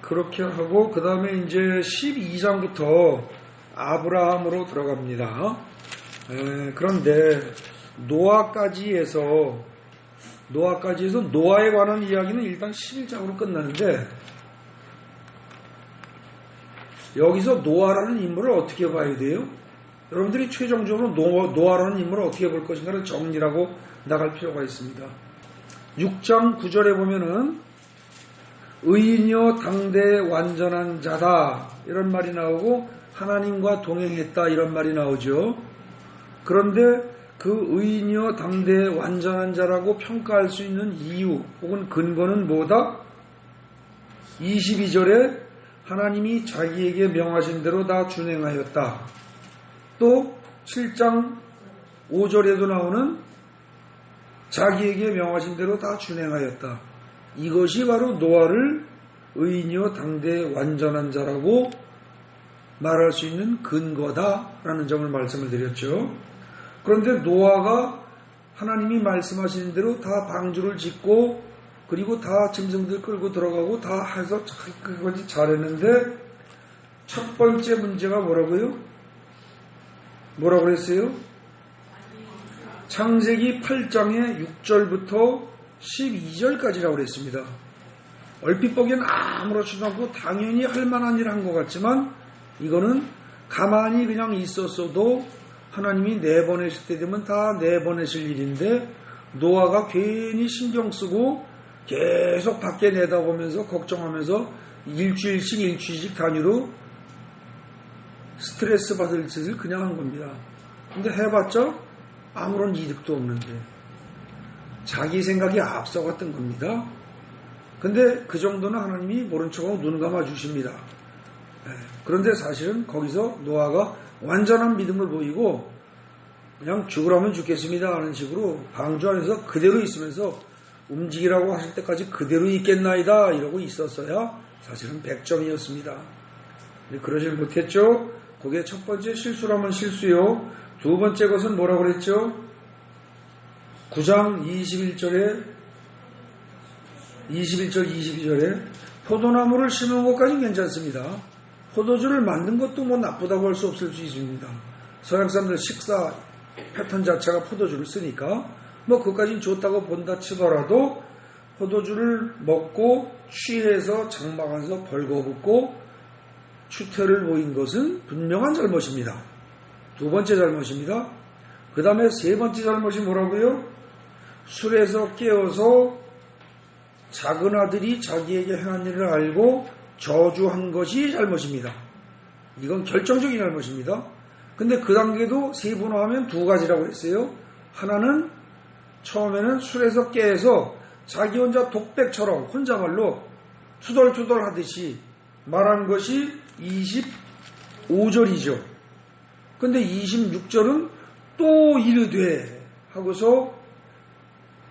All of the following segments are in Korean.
그렇게 하고 그 다음에 이제 12장부터 아브라함으로 들어갑니다. 그런데 노아까지 해서 노아에 관한 이야기는 일단 11장으로 끝나는데 여기서 노아라는 인물을 어떻게 봐야 돼요? 여러분들이 최종적으로 노아라는 인물을 어떻게 볼 것인가를 정리하고 나갈 필요가 있습니다. 6장 9절에 보면은 의인이여 당대 완전한 자다 이런 말이 나오고 하나님과 동행했다 이런 말이 나오죠. 그런데 그 의인이여 당대 완전한 자라고 평가할 수 있는 이유 혹은 근거는 뭐다? 22절에 하나님이 자기에게 명하신 대로 다 준행하였다. 또 7장 5절에도 나오는 자기에게 명하신 대로 다 준행하였다. 이것이 바로 노아를 의인이요 당대 완전한 자라고 말할 수 있는 근거다라는 점을 말씀을 드렸죠. 그런데 노아가 하나님이 말씀하시는 대로 다 방주를 짓고 그리고 다 짐승들 끌고 들어가고 다 해서 그것이 잘했는데 첫 번째 문제가 뭐라고요? 뭐라고 그랬어요? 창세기 8장의 6절부터 12절까지라고 그랬습니다. 얼핏 보기엔 아무렇지도 않고 당연히 할 만한 일을 한 것 같지만 이거는 가만히 그냥 있었어도 하나님이 내보내실 때 되면 다 내보내실 일인데 노아가 괜히 신경 쓰고 계속 밖에 내다보면서 걱정하면서 일주일씩 단위로 스트레스 받을 짓을 그냥 한 겁니다. 근데 해봤자 아무런 이득도 없는데 자기 생각이 앞서갔던 겁니다. 근데 그 정도는 하나님이 모른 척하고 눈 감아 주십니다. 그런데 사실은 거기서 노아가 완전한 믿음을 보이고 그냥 죽으라면 죽겠습니다 하는 식으로 방주 안에서 그대로 있으면서 움직이라고 하실 때까지 그대로 있겠나이다 이러고 있었어야 사실은 100점이었습니다. 그러질 못했죠. 그게 첫 번째 실수라면 실수요. 두 번째 것은 뭐라고 그랬죠? 9장 21절 22절에 포도나무를 심은 것까지는 괜찮습니다. 포도주를 만든 것도 뭐 나쁘다고 할 수 없을 수 있습니다. 서양 사람들 식사 패턴 자체가 포도주를 쓰니까 뭐 그것까지는 좋다고 본다 치더라도 포도주를 먹고 취해서 장막안에서 벌거벗고 추태를 보인 것은 분명한 잘못입니다. 두 번째 잘못입니다. 그 다음에 세 번째 잘못이 뭐라고요? 술에서 깨어서 작은 아들이 자기에게 행한 일을 알고 저주한 것이 잘못입니다. 이건 결정적인 잘못입니다. 근데 그 단계도 세분화하면 두 가지라고 했어요. 하나는 처음에는 술에서 깨서 자기 혼자 독백처럼 혼자말로 투덜투덜 하듯이 말한 것이 25절이죠. 근데 26절은 또 이르되 하고서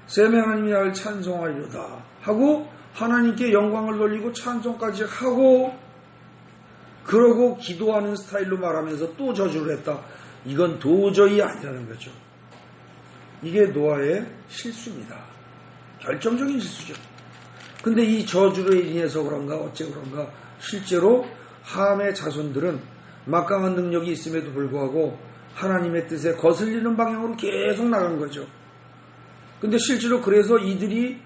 셈의 하나님이 나를 찬송하리로다 하고 하나님께 영광을 돌리고 찬송까지 하고 그러고 기도하는 스타일로 말하면서 또 저주를 했다. 이건 도저히 아니라는 거죠. 이게 노아의 실수입니다. 결정적인 실수죠. 근데 이 저주로 인해서 그런가 어째 그런가 실제로 함의 자손들은 막강한 능력이 있음에도 불구하고 하나님의 뜻에 거슬리는 방향으로 계속 나간 거죠. 근데 실제로 그래서 이들이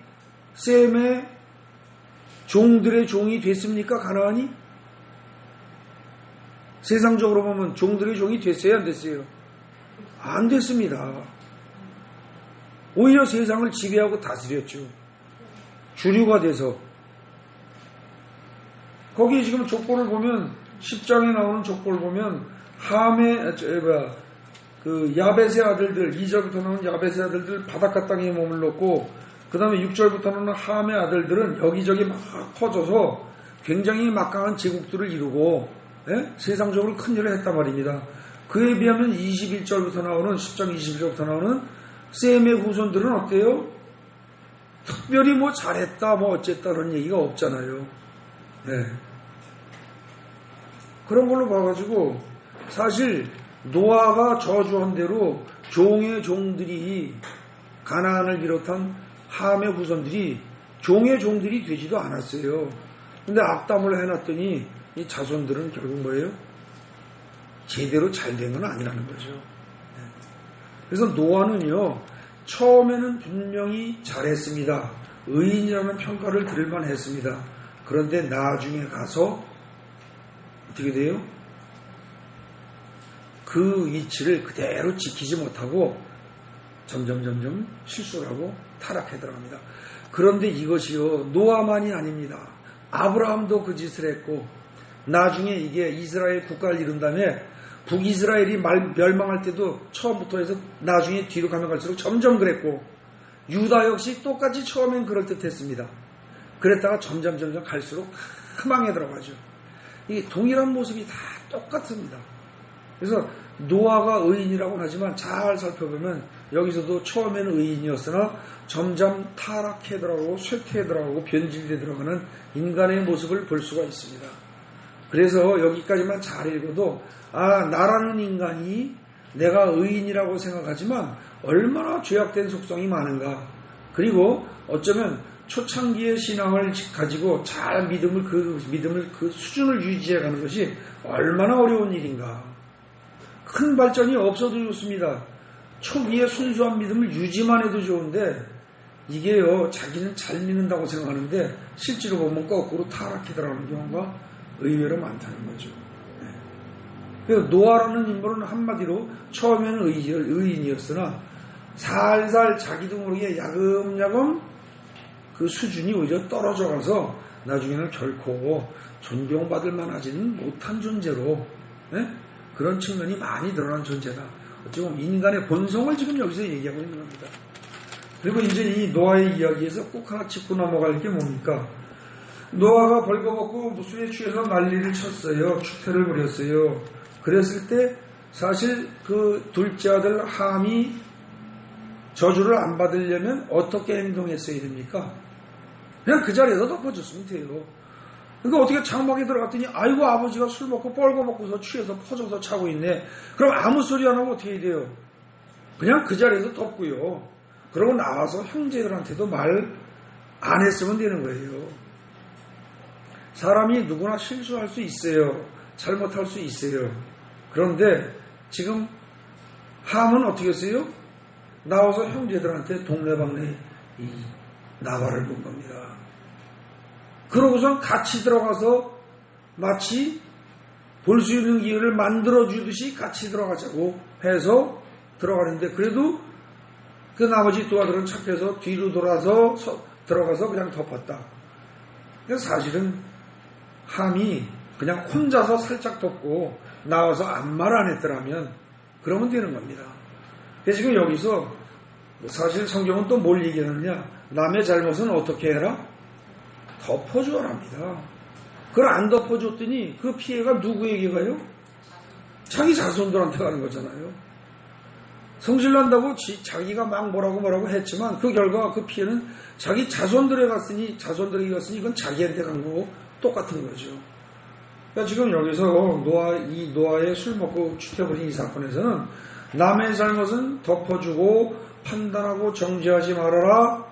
셈의 종들의 종이 됐습니까? 가나안이? 세상적으로 보면 종들의 종이 됐어요? 안 됐어요? 안 됐습니다. 오히려 세상을 지배하고 다스렸죠. 주류가 돼서. 거기 지금 족보를 보면 10장에 나오는 족보를 보면 함의 그 야벳의 아들들 2절부터 나오는 야벳의 아들들 바닷가 땅에 몸을 놓고 그 다음에 6절부터 나오는 함의 아들들은 여기저기 막 퍼져서 굉장히 막강한 제국들을 이루고 세상적으로 큰 일을 했단 말입니다. 그에 비하면 21절부터 나오는 10장 21절부터 나오는 셈의 후손들은 어때요? 특별히 뭐 잘했다 뭐 어쨌다 그런 얘기가 없잖아요. 그런 걸로 봐가지고 사실 노아가 저주한 대로 종의 종들이 가나안을 비롯한 함의 후손들이 종의 종들이 되지도 않았어요. 근데 악담을 해놨더니 이 자손들은 결국 뭐예요? 제대로 잘 된 건 아니라는 거죠. 그래서 노아는요, 처음에는 분명히 잘했습니다. 의인이라는 평가를 들을만 했습니다. 그런데 나중에 가서 어떻게 돼요? 그 위치를 그대로 지키지 못하고 점점 실수를 하고 타락해 들어갑니다. 그런데 이것이요, 노아만이 아닙니다. 아브라함도 그 짓을 했고, 나중에 이게 이스라엘 국가를 이룬 다음에 북이스라엘이 멸망할 때도 처음부터 해서 나중에 뒤로 가면 갈수록 점점 그랬고, 유다 역시 똑같이 처음엔 그럴듯했습니다. 그랬다가 점점 갈수록 사망에 들어가죠. 이게 동일한 모습이 다 똑같습니다. 그래서 노아가 의인이라고는 하지만 잘 살펴보면 여기서도 처음에는 의인이었으나 점점 타락해 들어가고 쇠퇴해 들어가고 변질돼 들어가는 인간의 모습을 볼 수가 있습니다. 그래서 여기까지만 잘 읽어도 나라는 인간이 내가 의인이라고 생각하지만 얼마나 죄악된 속성이 많은가. 그리고 어쩌면 초창기의 신앙을 가지고 잘 믿음을 그 수준을 유지해가는 것이 얼마나 어려운 일인가. 큰 발전이 없어도 좋습니다. 초기의 순수한 믿음을 유지만 해도 좋은데 이게요, 자기는 잘 믿는다고 생각하는데 실제로 보면 거꾸로 타락해 들어가는 경우가 의외로 많다는 거죠. 그래서 노아라는 인물은 한마디로 처음에는 의인이었으나 살살 자기도 모르게 야금야금 그 수준이 오히려 떨어져 가서 나중에는 결코 존경받을 만하지는 못한 존재로, 그런 측면이 많이 드러난 존재다. 어찌보면 인간의 본성을 지금 여기서 얘기하고 있는 겁니다. 그리고 이제 이 노아의 이야기에서 꼭 하나 짚고 넘어갈 게 뭡니까? 노아가 벌거벗고 술에 취해서 난리를 쳤어요. 축태를 부렸어요. 그랬을 때 사실 그 둘째 아들 함이 저주를 안 받으려면 어떻게 행동했어야 됩니까? 그냥 그 자리에서 덮어줬으면 돼요. 그러니까 어떻게 장막에 들어갔더니 아이고 아버지가 술 먹고 뻘거벗고서 취해서 퍼져서 자고 있네. 그럼 아무 소리 안 하고 어떻게 해야 돼요? 그냥 그 자리에서 덮고요. 그러고 나와서 형제들한테도 말 안 했으면 되는 거예요. 사람이 누구나 실수할 수 있어요. 잘못할 수 있어요. 그런데 지금 함은 어떻게 했어요? 나와서 형제들한테 동네방네 이 나발을 본 겁니다. 그러고선 같이 들어가서 마치 볼 수 있는 기회를 만들어주듯이 같이 들어가자고 해서 들어가는데 그래도 그 나머지 두 아들은 착해서 뒤로 돌아서 들어가서 그냥 덮었다. 그래서 사실은 함이 그냥 혼자서 살짝 덮고 나와서 아무 말 안 했더라면 그러면 되는 겁니다. 그래서 지금 여기서 사실 성경은 또 뭘 얘기하느냐, 남의 잘못은 어떻게 해라? 덮어주어랍니다. 그걸 안 덮어줬더니 그 피해가 누구에게 가요? 자기 자손들한테 가는 거잖아요. 성질난다고 자기가 막 뭐라고 했지만 그 결과 그 피해는 자기 자손들에게 갔으니 이건 자기한테 간 거고 똑같은 거죠. 그러니까 지금 여기서 노아의 술 먹고 죽여버린 이 사건에서는 남의 잘못은 덮어주고 판단하고 정죄하지 말아라.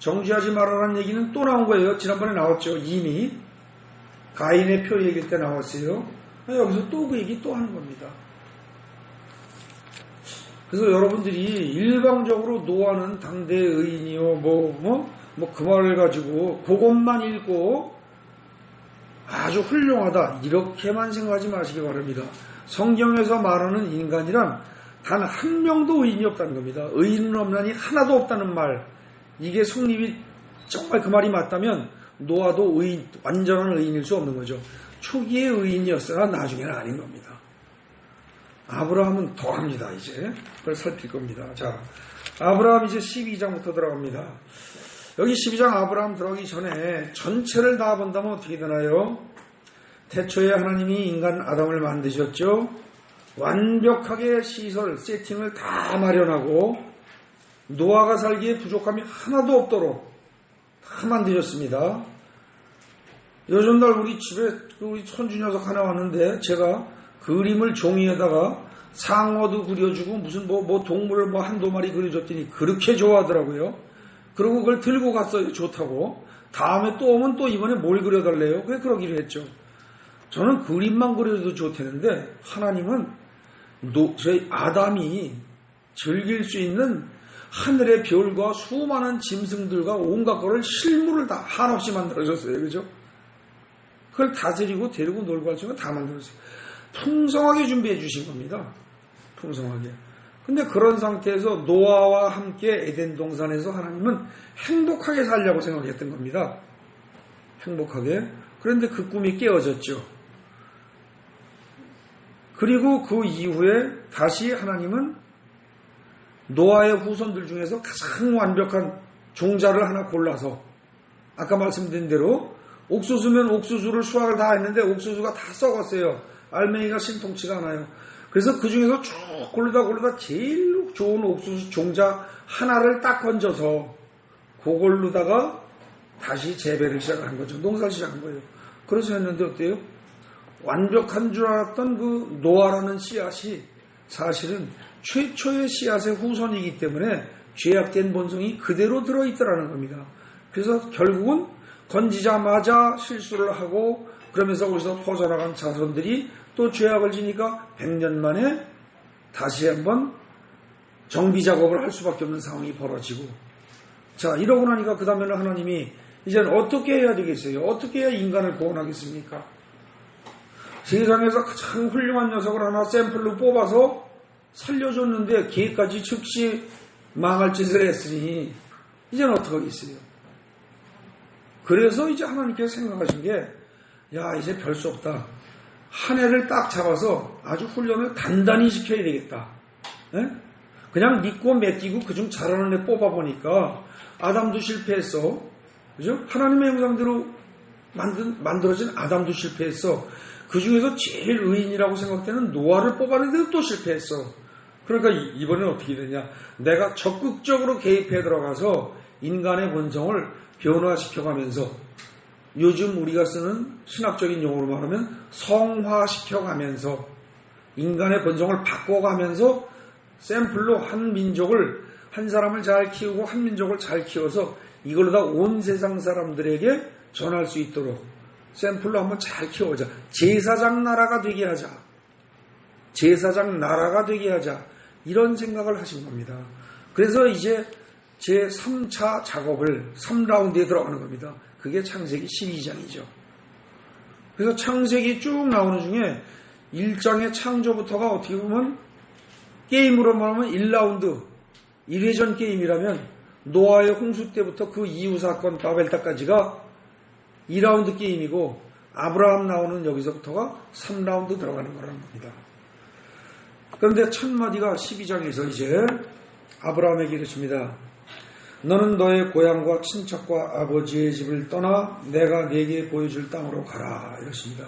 정죄하지 말아라는 얘기는 또 나온 거예요. 지난번에 나왔죠. 이미 가인의 표 얘기할 때 나왔어요. 여기서 또 그 얘기 또 하는 겁니다. 그래서 여러분들이 일방적으로 노아는 당대의 의인이요 그 말을 가지고 그것만 읽고 아주 훌륭하다 이렇게만 생각하지 마시기 바랍니다. 성경에서 말하는 인간이란 단 한 명도 의인이 없다는 겁니다. 의인은 없나니 하나도 없다는 말, 이게 성립이 정말 그 말이 맞다면 노아도 완전한 의인일 수 없는 거죠. 초기의 의인이었으나 나중에는 아닌 겁니다. 아브라함은 더합니다. 이제 그걸 살필 겁니다. 자, 아브라함 이제 12장부터 들어갑니다. 여기 12장 아브라함 들어가기 전에 전체를 다 본다면 어떻게 되나요? 태초에 하나님이 인간 아담을 만드셨죠. 완벽하게 시설, 세팅을 다 마련하고 노아가 살기에 부족함이 하나도 없도록 다 만드셨습니다. 요즘 날 우리 집에 우리 손주 녀석 하나 왔는데 제가 그림을 종이에다가 상어도 그려주고 무슨 동물을 한두 마리 그려줬더니 그렇게 좋아하더라고요. 그리고 그걸 들고 갔어요. 좋다고. 다음에 또 오면 또 이번에 뭘 그려달래요? 왜 그러기로 했죠? 저는 그림만 그려도 좋다는데 하나님은 저희 아담이 즐길 수 있는 하늘의 별과 수많은 짐승들과 온갖 거를 실물을 다 한없이 만들어줬어요. 그죠? 그걸 다스리고 데리고 놀고 할 수 있는 거 다 만들었어요. 풍성하게 준비해 주신 겁니다. 풍성하게. 근데 그런 상태에서 노아와 함께 에덴 동산에서 하나님은 행복하게 살려고 생각했던 겁니다. 행복하게. 그런데 그 꿈이 깨어졌죠. 그리고 그 이후에 다시 하나님은 노아의 후손들 중에서 가장 완벽한 종자를 하나 골라서 아까 말씀드린 대로 옥수수면 옥수수를 수확을 다 했는데 옥수수가 다 썩었어요. 알맹이가 신통치가 않아요. 그래서 그 중에서 쭉 고르다 제일 좋은 옥수수 종자 하나를 딱 건져서 그걸로다가 다시 재배를 시작한 거죠. 농사를 시작한 거예요. 그래서 했는데 어때요? 완벽한 줄 알았던 그 노아라는 씨앗이 사실은 최초의 씨앗의 후손이기 때문에 죄악된 본성이 그대로 들어있더라는 겁니다. 그래서 결국은 건지자마자 실수를 하고 그러면서 거기서 퍼져나간 자손들이 또 죄악을 지니까 100년 만에 다시 한번 정비 작업을 할 수밖에 없는 상황이 벌어지고, 자, 이러고 나니까 그 다음에는 하나님이 이제는 어떻게 해야 되겠어요? 어떻게 해야 인간을 구원하겠습니까? 세상에서 가장 훌륭한 녀석을 하나 샘플로 뽑아서 살려줬는데 걔까지 즉시 망할 짓을 했으니 이제는 어떡하겠어요? 그래서 이제 하나님께서 생각하신 게, 야, 이제 별 수 없다. 한 해를 딱 잡아서 아주 훈련을 단단히 시켜야 되겠다. 에? 그냥 믿고 맡기고 그중 잘하는 애 뽑아보니까 아담도 실패했어. 그죠? 하나님의 형상대로 만들어진 아담도 실패했어. 그 중에서 제일 의인이라고 생각되는 노아를 뽑았는데도 또 실패했어. 그러니까 이번엔 어떻게 되냐. 내가 적극적으로 개입해 들어가서 인간의 본성을 변화시켜가면서, 요즘 우리가 쓰는 신학적인 용어로 말하면 성화시켜가면서 인간의 본성을 바꿔가면서 샘플로 한 민족을, 한 사람을 잘 키우고 한 민족을 잘 키워서 이걸로 다 온 세상 사람들에게 전할 수 있도록 샘플로 한번 잘 키워보자. 제사장 나라가 되게 하자. 제사장 나라가 되게 하자. 이런 생각을 하신 겁니다. 그래서 이제 제 3차 작업을 3라운드에 들어가는 겁니다. 그게 창세기 12장이죠. 그래서 창세기 쭉 나오는 중에 1장의 창조부터가 어떻게 보면 게임으로 말하면 1라운드, 1회전 게임이라면 노아의 홍수 때부터 그 이후 사건 바벨타까지가 2라운드 게임이고, 아브라함 나오는 여기서부터가 3라운드 들어가는 거라는 겁니다. 그런데 첫 마디가 12장에서 이제 아브라함에게 이르십니다. 너는 너의 고향과 친척과 아버지의 집을 떠나 내가 네게 보여줄 땅으로 가라. 이렇습니다.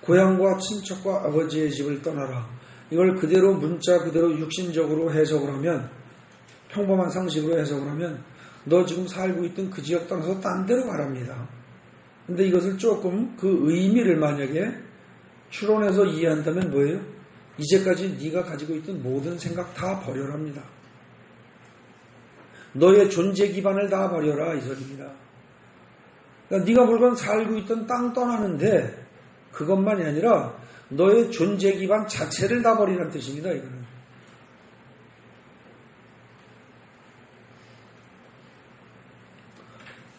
고향과 친척과 아버지의 집을 떠나라. 이걸 그대로 문자 그대로 육신적으로 해석을 하면, 평범한 상식으로 해석을 하면 너 지금 살고 있던 그 지역 떠나서 딴 데로 가랍니다. 근데 이것을 조금 그 의미를 만약에 추론해서 이해한다면 뭐예요? 이제까지 네가 가지고 있던 모든 생각 다 버려랍니다. 너의 존재 기반을 다 버려라, 이 소리입니다. 그러니까 네가 물건 살고 있던 땅 떠나는데 그것만이 아니라 너의 존재 기반 자체를 다 버리라는 뜻입니다. 이거는.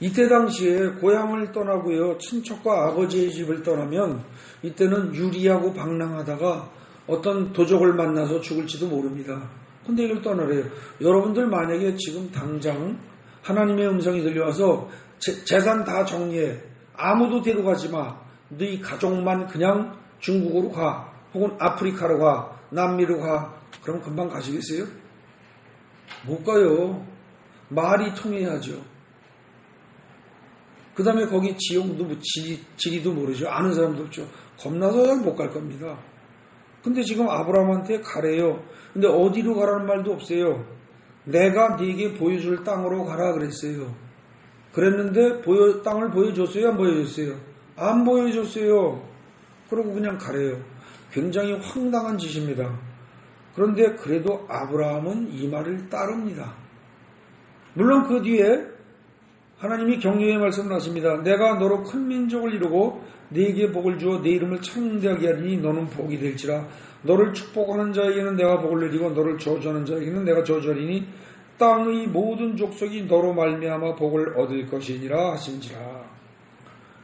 이때 당시에 고향을 떠나고요, 친척과 아버지의 집을 떠나면 이때는 유리하고 방랑하다가 어떤 도적을 만나서 죽을지도 모릅니다. 근데 이걸 떠나래요. 여러분들 만약에 지금 당장 하나님의 음성이 들려와서 재산 다 정리해. 아무도 데려가지 마. 네 가족만 그냥 중국으로 가. 혹은 아프리카로 가. 남미로 가. 그럼 금방 가시겠어요? 못 가요. 말이 통해야죠. 그 다음에 거기 지형도 지리도 모르죠. 아는 사람도 없죠. 겁나서 잘 못 갈 겁니다. 근데 지금 아브라함한테 가래요. 근데 어디로 가라는 말도 없어요. 내가 네게 보여줄 땅으로 가라 그랬어요. 그랬는데 땅을 보여줬어요? 안 보여줬어요? 안 보여줬어요. 그러고 그냥 가래요. 굉장히 황당한 짓입니다. 그런데 그래도 아브라함은 이 말을 따릅니다. 물론 그 뒤에 하나님이 격려의 말씀을 하십니다. 내가 너로 큰 민족을 이루고 네게 복을 주어 네 이름을 창대하게 하리니 너는 복이 될지라. 너를 축복하는 자에게는 내가 복을 내리고 너를 저주하는 자에게는 내가 저주하리니 땅의 모든 족속이 너로 말미암아 복을 얻을 것이니라 하신지라.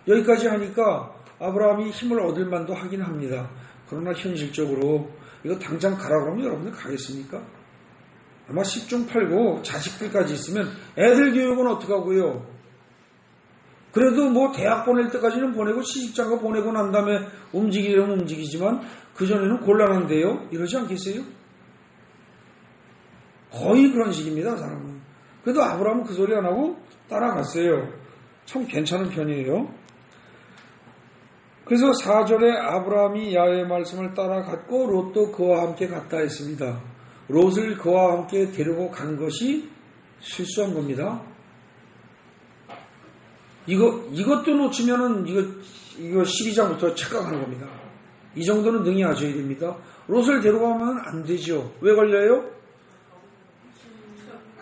여기까지 하니까 아브라함이 힘을 얻을 만도 하긴 합니다. 그러나 현실적으로 이거 당장 가라 그러면 여러분들 가겠습니까? 아마 10중 8구 자식들까지 있으면 애들 교육은 어떡하고요? 그래도 뭐 대학 보낼 때까지는 보내고 시집장가 보내고 난 다음에 움직이려면 움직이지만 그전에는 곤란한데요? 이러지 않겠어요? 거의 그런 식입니다, 사람은. 그래도 아브라함은 그 소리 안 하고 따라갔어요. 참 괜찮은 편이에요. 그래서 4절에 아브라함이 야훼의 말씀을 따라갔고 롯도 그와 함께 갔다 했습니다. 롯을 그와 함께 데리고 간 것이 실수한 겁니다. 이것도 놓치면은 이거 12장부터 착각하는 겁니다. 이 정도는 능히 아셔야 됩니다. 롯을 데려가면 안 되죠. 왜 걸려요?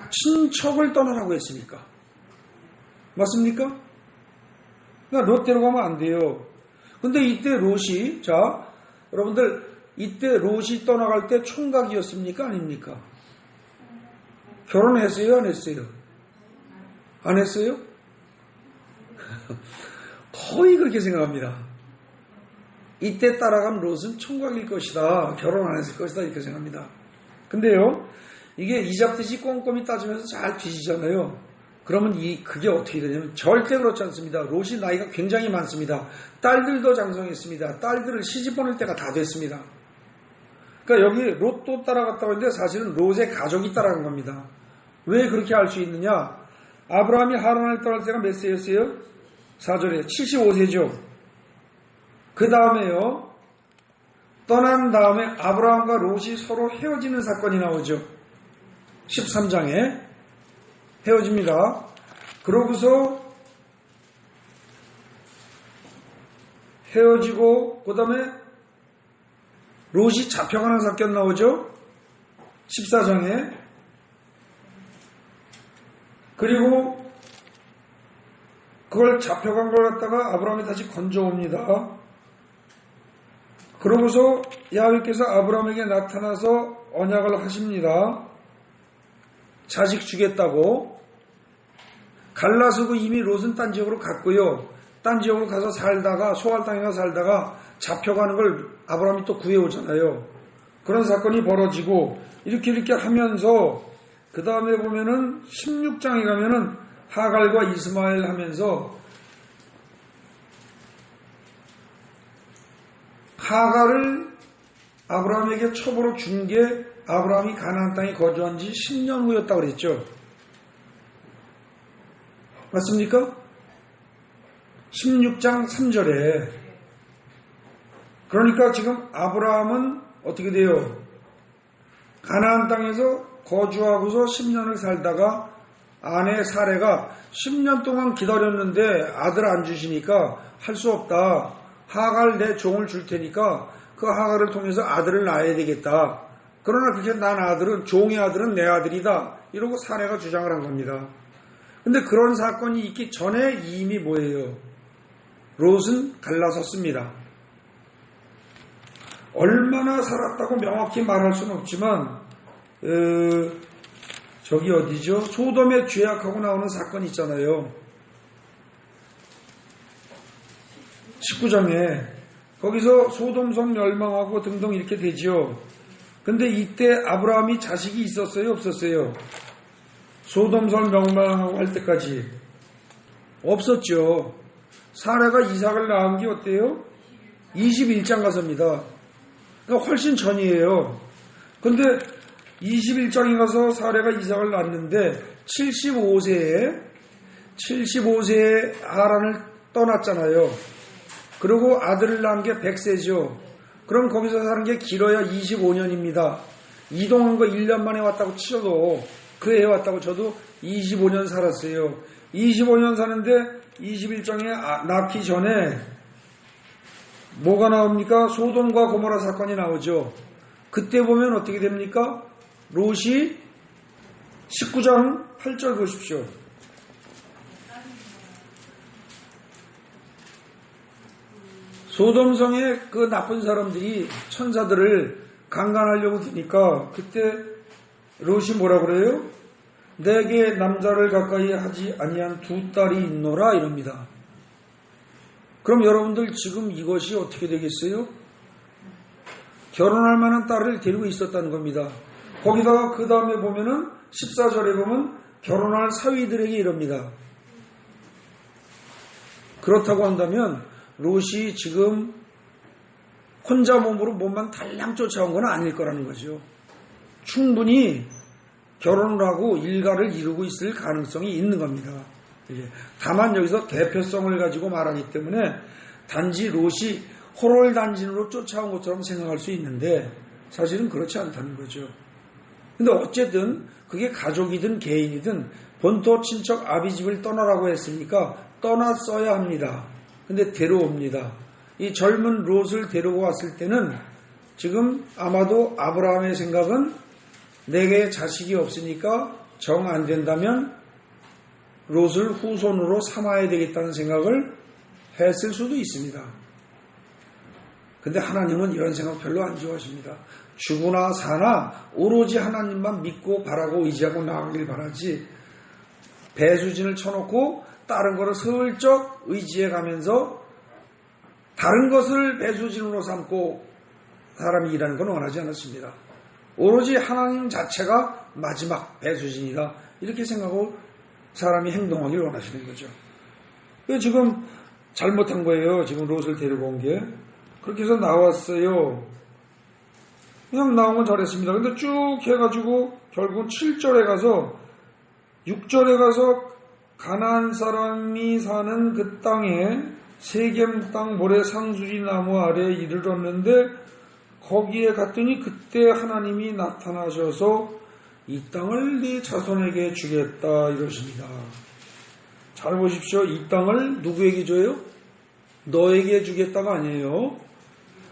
친척을 떠나라고 했으니까. 맞습니까? 그러니까 롯 데려가면 안 돼요. 근데 이때 롯이, 자, 여러분들, 이때 롯이 떠나갈 때 총각이었습니까? 아닙니까? 결혼했어요? 안 했어요? 안 했어요? 거의 그렇게 생각합니다. 이때 따라간 롯은 총각일 것이다. 결혼 안 했을 것이다. 이렇게 생각합니다. 근데요, 이게 이잡듯이 꼼꼼히 따지면서 잘 뒤지잖아요. 그러면 그게 어떻게 되냐면 절대 그렇지 않습니다. 롯이 나이가 굉장히 많습니다. 딸들도 장성했습니다. 딸들을 시집 보낼 때가 다 됐습니다. 그러니까 여기 롯도 따라갔다고 했는데 사실은 롯의 가족이 따라간 겁니다. 왜 그렇게 알 수 있느냐? 아브라함이 하란을 떠날 때가 몇 세였어요? 4절에 75세죠. 그 다음에요, 떠난 다음에 아브라함과 롯이 서로 헤어지는 사건이 나오죠. 13장에 헤어집니다. 그러고서 헤어지고 그 다음에 롯이 잡혀가는 사건 나오죠. 14장에. 그리고 그걸 잡혀간 걸 갖다가 아브라함이 다시 건져옵니다. 그러고서 야훼께서 아브라함에게 나타나서 언약을 하십니다. 자식 주겠다고. 갈라서고 이미 롯은 딴 지역으로 갔고요. 딴 지역으로 가서 살다가 소알 땅에 가서 살다가 잡혀가는 걸 아브라함이 또 구해오잖아요. 그런 사건이 벌어지고 이렇게 하면서 그 다음에 보면은 16장에 가면은 하갈과 이스마엘 하면서 하갈을 아브라함에게 첩으로 준 게 아브라함이 가나안 땅에 거주한 지 10년 후였다고 그랬죠. 맞습니까? 16장 3절에. 그러니까 지금 아브라함은 어떻게 돼요? 가나안 땅에서 거주하고서 10년을 살다가 아내 사레가 10년 동안 기다렸는데 아들 안 주시니까 할 수 없다. 하갈 내 종을 줄 테니까 그 하갈을 통해서 아들을 낳아야 되겠다. 그러나 그렇게 난 아들은, 종의 아들은 내 아들이다. 이러고 사레가 주장을 한 겁니다. 근데 그런 사건이 있기 전에 이미 뭐예요? 롯은 갈라섰습니다. 얼마나 살았다고 명확히 말할 수는 없지만 저기 어디죠? 소돔에 죄악하고 나오는 사건 있잖아요. 19장에 거기서 소돔성 멸망하고 등등 이렇게 되지요. 근데 이때 아브라함이 자식이 있었어요? 없었어요? 소돔성 멸망하고 할 때까지 없었죠. 사라가 이삭을 낳은 게 어때요? 21장 가서입니다. 그러니까 훨씬 전이에요. 근데 21장에 가서 사라가 이삭을 낳았는데 75세에 하란을 떠났잖아요. 그리고 아들을 낳은 게 100세죠. 그럼 거기서 사는 게 길어야 25년입니다. 이동한 거 1년 만에 왔다고 치셔도 그 해에 왔다고 쳐도 25년 살았어요. 25년 사는데 21장에 낳기 전에 뭐가 나옵니까? 소돔과 고모라 사건이 나오죠. 그때 보면 어떻게 됩니까? 롯이 19장 8절 보십시오. 소돔성의 그 나쁜 사람들이 천사들을 강간하려고 드니까 그때 롯이 뭐라 그래요? 내게 남자를 가까이 하지 아니한 두 딸이 있노라 이럽니다. 그럼 여러분들 지금 이것이 어떻게 되겠어요? 결혼할 만한 딸을 데리고 있었다는 겁니다. 거기다가 그 다음에 보면은 14절에 보면 결혼할 사위들에게 이럽니다. 그렇다고 한다면 롯이 지금 혼자 몸만 달랑 쫓아온 건 아닐 거라는 거죠. 충분히 결혼을 하고 일가를 이루고 있을 가능성이 있는 겁니다. 다만 여기서 대표성을 가지고 말하기 때문에 단지 롯이 호롤단진으로 쫓아온 것처럼 생각할 수 있는데 사실은 그렇지 않다는 거죠. 근데 어쨌든 그게 가족이든 개인이든 본토 친척 아비집을 떠나라고 했으니까 떠났어야 합니다. 근데 데려옵니다. 이 젊은 롯을 데리고 왔을 때는 지금 아마도 아브라함의 생각은 내게 자식이 없으니까 정 안 된다면 롯을 후손으로 삼아야 되겠다는 생각을 했을 수도 있습니다. 근데 하나님은 이런 생각 별로 안 좋아하십니다. 죽으나 사나 오로지 하나님만 믿고 바라고 의지하고 나아가길 바라지 배수진을 쳐놓고 다른 거를 슬쩍 의지해 가면서 다른 것을 배수진으로 삼고 사람이 일하는 건 원하지 않았습니다. 오로지 하나님 자체가 마지막 배수진이다. 이렇게 생각하고 사람이 행동하길 원하시는 거죠. 지금 잘못한 거예요. 지금 롯을 데리고 온 게. 그렇게 해서 나왔어요. 그냥 나온 건 잘했습니다. 근데 쭉 해가지고 결국은 7절에 가서 6절에 가서 가나안 사람이 사는 그 땅에 세겜 땅 모래 상수리 나무 아래에 이르렀는데 거기에 갔더니 그때 하나님이 나타나셔서 이 땅을 네 자손에게 주겠다 이러십니다. 잘 보십시오. 이 땅을 누구에게 줘요? 너에게 주겠다가 아니에요.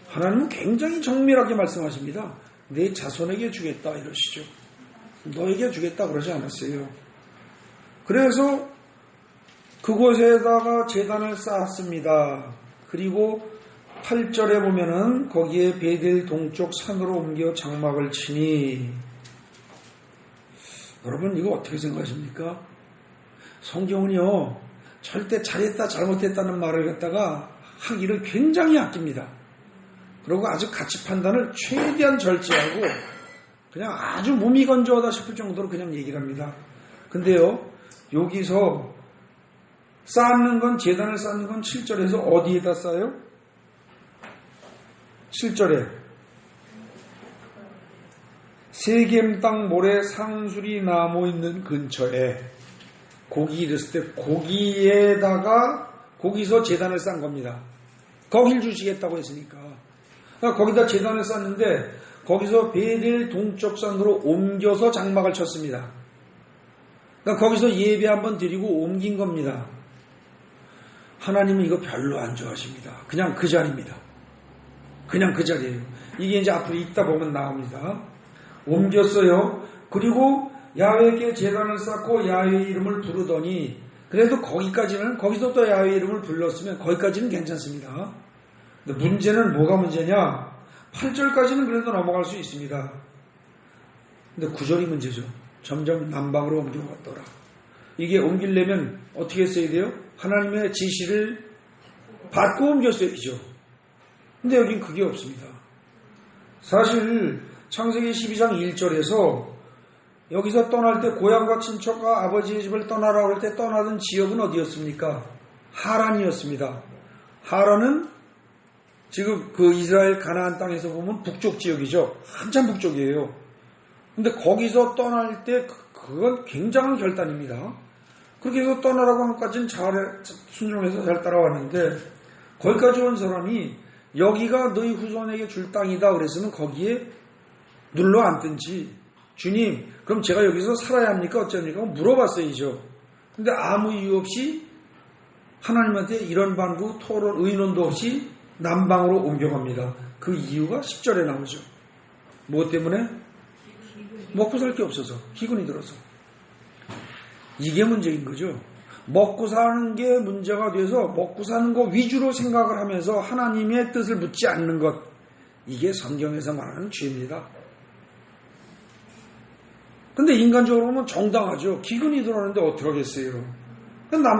하나님은 굉장히 정밀하게 말씀하십니다. 내 자손에게 주겠다 이러시죠. 너에게 주겠다 그러지 않았어요. 그래서 그곳에다가 제단을 쌓았습니다. 그리고 8절에 보면은 거기에 베델 동쪽 산으로 옮겨 장막을 치니 여러분 이거 어떻게 생각하십니까? 성경은요 절대 잘했다 잘못했다는 말을 갖다가 하기를 굉장히 아낍니다. 그리고 아주 가치 판단을 최대한 절제하고 그냥 아주 무미건조하다 싶을 정도로 그냥 얘기를 합니다. 근데요 여기서 쌓는 건 제단을 쌓는 건 7절에서 어디에다 쌓아요? 7절에 세겜 땅 모래 상수리 나무 있는 근처에 고기 이랬을 때 거기서 제단을 쌓은 겁니다. 거길 주시겠다고 했으니까. 그러니까 거기다 제단을 쌓는데 거기서 베델 동쪽 산으로 옮겨서 장막을 쳤습니다. 그러니까 거기서 예배 한번 드리고 옮긴 겁니다. 하나님은 이거 별로 안 좋아하십니다. 그냥 그 자리입니다. 그냥 그 자리예요. 이게 이제 앞으로 있다 보면 나옵니다. 옮겼어요. 그리고 야훼께 제단을 쌓고 야훼의 이름을 부르더니 그래도 거기서 또 야훼의 이름을 불렀으면 거기까지는 괜찮습니다. 근데 문제는 뭐가 문제냐? 8절까지는 그래도 넘어갈 수 있습니다. 근데 9절이 문제죠. 점점 남방으로 옮겨갔더라. 이게 옮기려면 어떻게 써야 돼요? 하나님의 지시를 받고 옮겼어야죠. 근데 여긴 그게 없습니다. 사실 창세기 12장 1절에서 여기서 떠날 때 고향과 친척과 아버지의 집을 떠나라고 할 때 떠나던 지역은 어디였습니까? 하란이었습니다. 하란은 지금 그 이스라엘 가나안 땅에서 보면 북쪽 지역이죠. 한참 북쪽이에요. 근데 거기서 떠날 때 그건 굉장한 결단입니다. 그렇게 해서 떠나라고 한 것까지는 잘 순종해서 잘 따라왔는데 거기까지 온 사람이 여기가 너희 후손에게 줄 땅이다 그랬으면 거기에 눌러 앉든지 주님 그럼 제가 여기서 살아야 합니까 어쩝니까 물어봤어야죠. 근데 아무 이유 없이 하나님한테 이런 반구 토론 의논도 없이 남방으로 옮겨갑니다. 그 이유가 10절에 나오죠. 무엇 때문에? 먹고 살 게 없어서 기근이 들어서. 이게 문제인 거죠. 먹고 사는 게 문제가 돼서 먹고 사는 거 위주로 생각을 하면서 하나님의 뜻을 묻지 않는 것. 이게 성경에서 말하는 죄입니다. 근데 인간적으로 보면 정당하죠. 기근이 들어오는데 어떡하겠어요.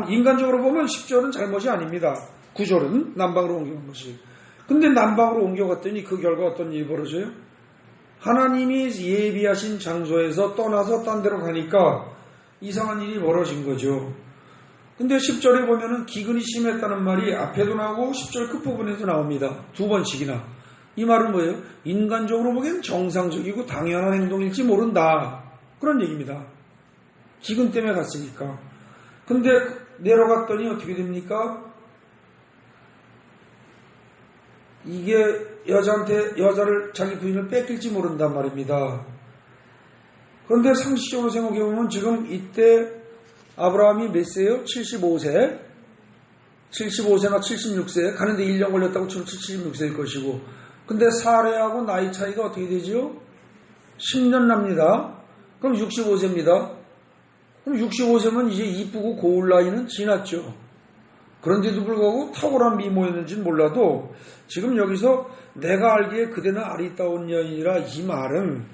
인간적으로 보면 10절은 잘못이 아닙니다. 9절은 남방으로 옮겨간 것이. 근데 남방으로 옮겨갔더니 그 결과 어떤 일이 벌어져요? 하나님이 예비하신 장소에서 떠나서 딴 데로 가니까 이상한 일이 벌어진 거죠. 근데 10절에 보면은 기근이 심했다는 말이 앞에도 나오고 10절 끝부분에도 나옵니다. 두 번씩이나. 이 말은 뭐예요? 인간적으로 보기엔 정상적이고 당연한 행동일지 모른다. 그런 얘기입니다. 기근 때문에 갔으니까. 근데 내려갔더니 어떻게 됩니까? 이게 여자를 자기 부인을 뺏길지 모른단 말입니다. 그런데 상식적으로 생각해보면 지금 이때 아브라함이 몇 세예요? 75세. 75세나 76세. 가는데 1년 걸렸다고 치면 76세일 것이고. 근데 사례하고 나이 차이가 어떻게 되죠? 10년 납니다. 그럼 65세입니다. 그럼 65세면 이제 이쁘고 고울 나이는 지났죠. 그런데도 불구하고 탁월한 미모였는지는 몰라도 지금 여기서 내가 알기에 그대는 아리따운 여인이라 이 말은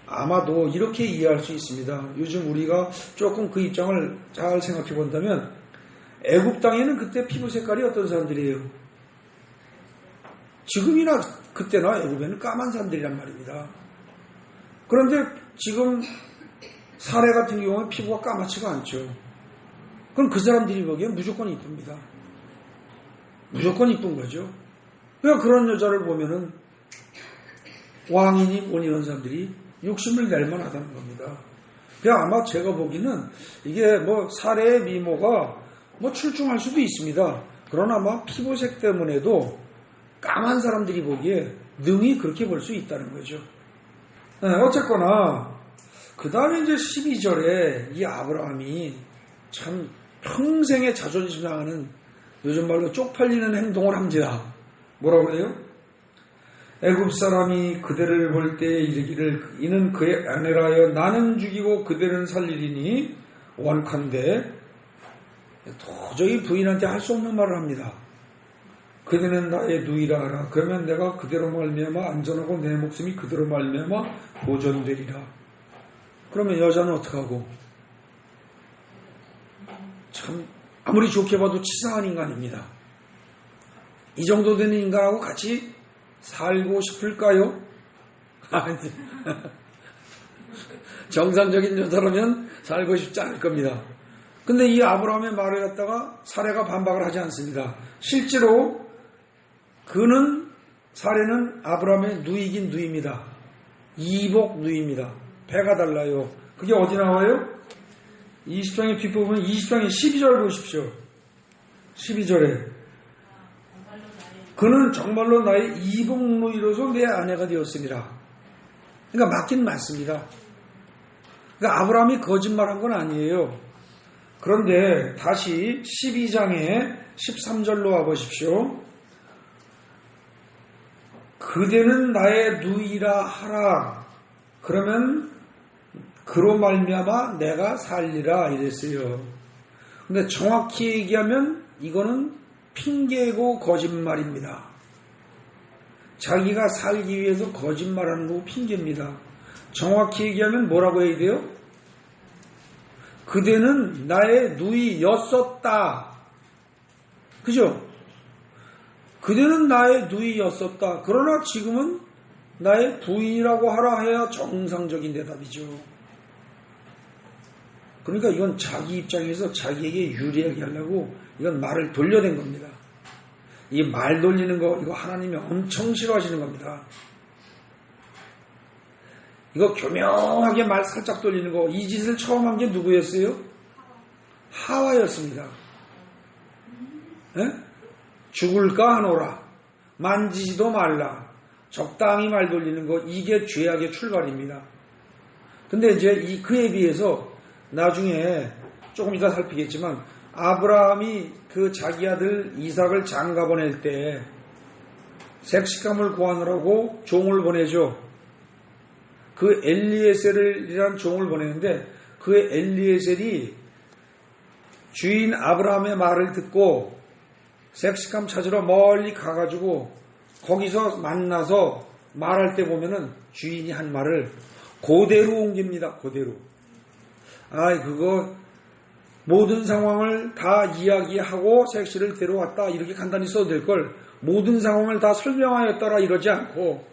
아마도 이렇게 이해할 수 있습니다. 요즘 우리가 조금 그 입장을 잘 생각해 본다면 애굽 땅에는 그때 피부 색깔이 어떤 사람들이에요? 지금이나 그때나 애굽에는 까만 사람들이란 말입니다. 그런데 지금 사례 같은 경우는 피부가 까맣지가 않죠. 그럼 그 사람들이 보기엔 무조건 이쁩니다. 무조건 이쁜 거죠. 그러니까 그런 여자를 보면은 왕이니 뭐니 이런 사람들이 욕심을 낼 만하다는 겁니다. 그냥 아마 제가 보기에는 이게 뭐 사례의 미모가 뭐 출중할 수도 있습니다. 그러나 아마 피부색 때문에도 까만 사람들이 보기에 능히 그렇게 볼 수 있다는 거죠. 어쨌거나 그 다음에 이제 12절에 이 아브라함이 참 평생에 자존심 상하는 요즘 말로 쪽팔리는 행동을 합니다. 뭐라고 해요? 애굽 사람이 그대를 볼 때 이르기를 이는 그의 아내라여 나는 죽이고 그대는 살리리니 원컨대 도저히 부인한테 할 수 없는 말을 합니다. 그대는 나의 누이라 하라. 그러면 내가 그대로 말미암아 안전하고 내 목숨이 그대로 말미암아 보존되리라. 그러면 여자는 어떡하고? 참 아무리 좋게 봐도 치사한 인간입니다. 이 정도 되는 인간하고 같이 살고 싶을까요? 정상적인 여자라면 살고 싶지 않을 겁니다. 근데 이 아브라함의 말을 갖다가 사례가 반박을 하지 않습니다. 실제로 사례는 아브라함의 누이긴 누이입니다. 이복 누이입니다. 배가 달라요. 그게 어디 나와요? 20장의 뒷부분 20장의 12절 보십시오. 12절에 그는 정말로 나의 이복 누이로서 내 아내가 되었습니다. 그러니까 맞긴 맞습니다. 그러니까 아브라함이 거짓말한 건 아니에요. 그런데 다시 12장의 13절로 와보십시오. 그대는 나의 누이라 하라. 그러면 그로 말미암아 내가 살리라 이랬어요. 근데 정확히 얘기하면 이거는 핑계고 거짓말입니다. 자기가 살기 위해서 거짓말하는 거고 핑계입니다. 정확히 얘기하면 뭐라고 해야 돼요? 그대는 나의 누이였었다. 그죠? 그대는 나의 누이였었다. 그러나 지금은 나의 부인이라고 하라 해야 정상적인 대답이죠. 그러니까 이건 자기 입장에서 자기에게 유리하게 하려고 이건 말을 돌려댄 겁니다. 이 말 돌리는 거 이거 하나님이 엄청 싫어하시는 겁니다. 이거 교묘하게 말 살짝 돌리는 거 이 짓을 처음 한 게 누구였어요? 하와였습니다. 네? 죽을까 하노라. 만지지도 말라. 적당히 말 돌리는 거 이게 죄악의 출발입니다. 근데 이제 그에 비해서 나중에 조금 이따 살피겠지만 아브라함이 그 자기 아들 이삭을 장가 보낼 때 색식감을 구하느라고 종을 보내죠. 그 엘리에셀이라는 종을 보내는데 그 엘리에셀이 주인 아브라함의 말을 듣고 색시감 찾으러 멀리 가가지고 거기서 만나서 말할 때 보면은 주인이 한 말을 그대로 옮깁니다. 그대로. 그거 모든 상황을 다 이야기하고 색시를 데려왔다 이렇게 간단히 써도 될 걸 모든 상황을 다 설명하였더라 이러지 않고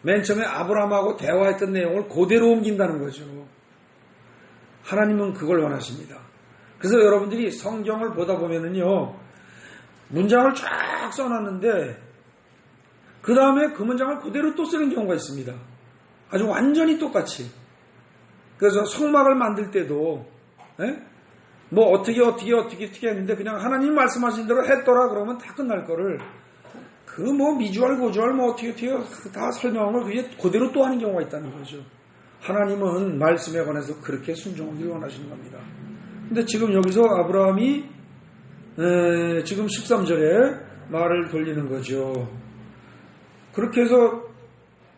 맨 처음에 아브라함하고 대화했던 내용을 그대로 옮긴다는 거죠. 하나님은 그걸 원하십니다. 그래서 여러분들이 성경을 보다 보면은요, 문장을 쫙 써놨는데 그 다음에 그 문장을 그대로 또 쓰는 경우가 있습니다. 아주 완전히 똑같이. 그래서 성막을 만들 때도 뭐 어떻게 했는데 그냥 하나님 말씀하신 대로 했더라 그러면 다 끝날 거를 그 뭐 미주알 고주알 뭐 어떻게 다 설명한 걸 그대로 또 하는 경우가 있다는 거죠. 하나님은 말씀에 관해서 그렇게 순종하기를 원하시는 겁니다. 근데 지금 여기서 아브라함이 지금 13절에 말을 돌리는 거죠. 그렇게 해서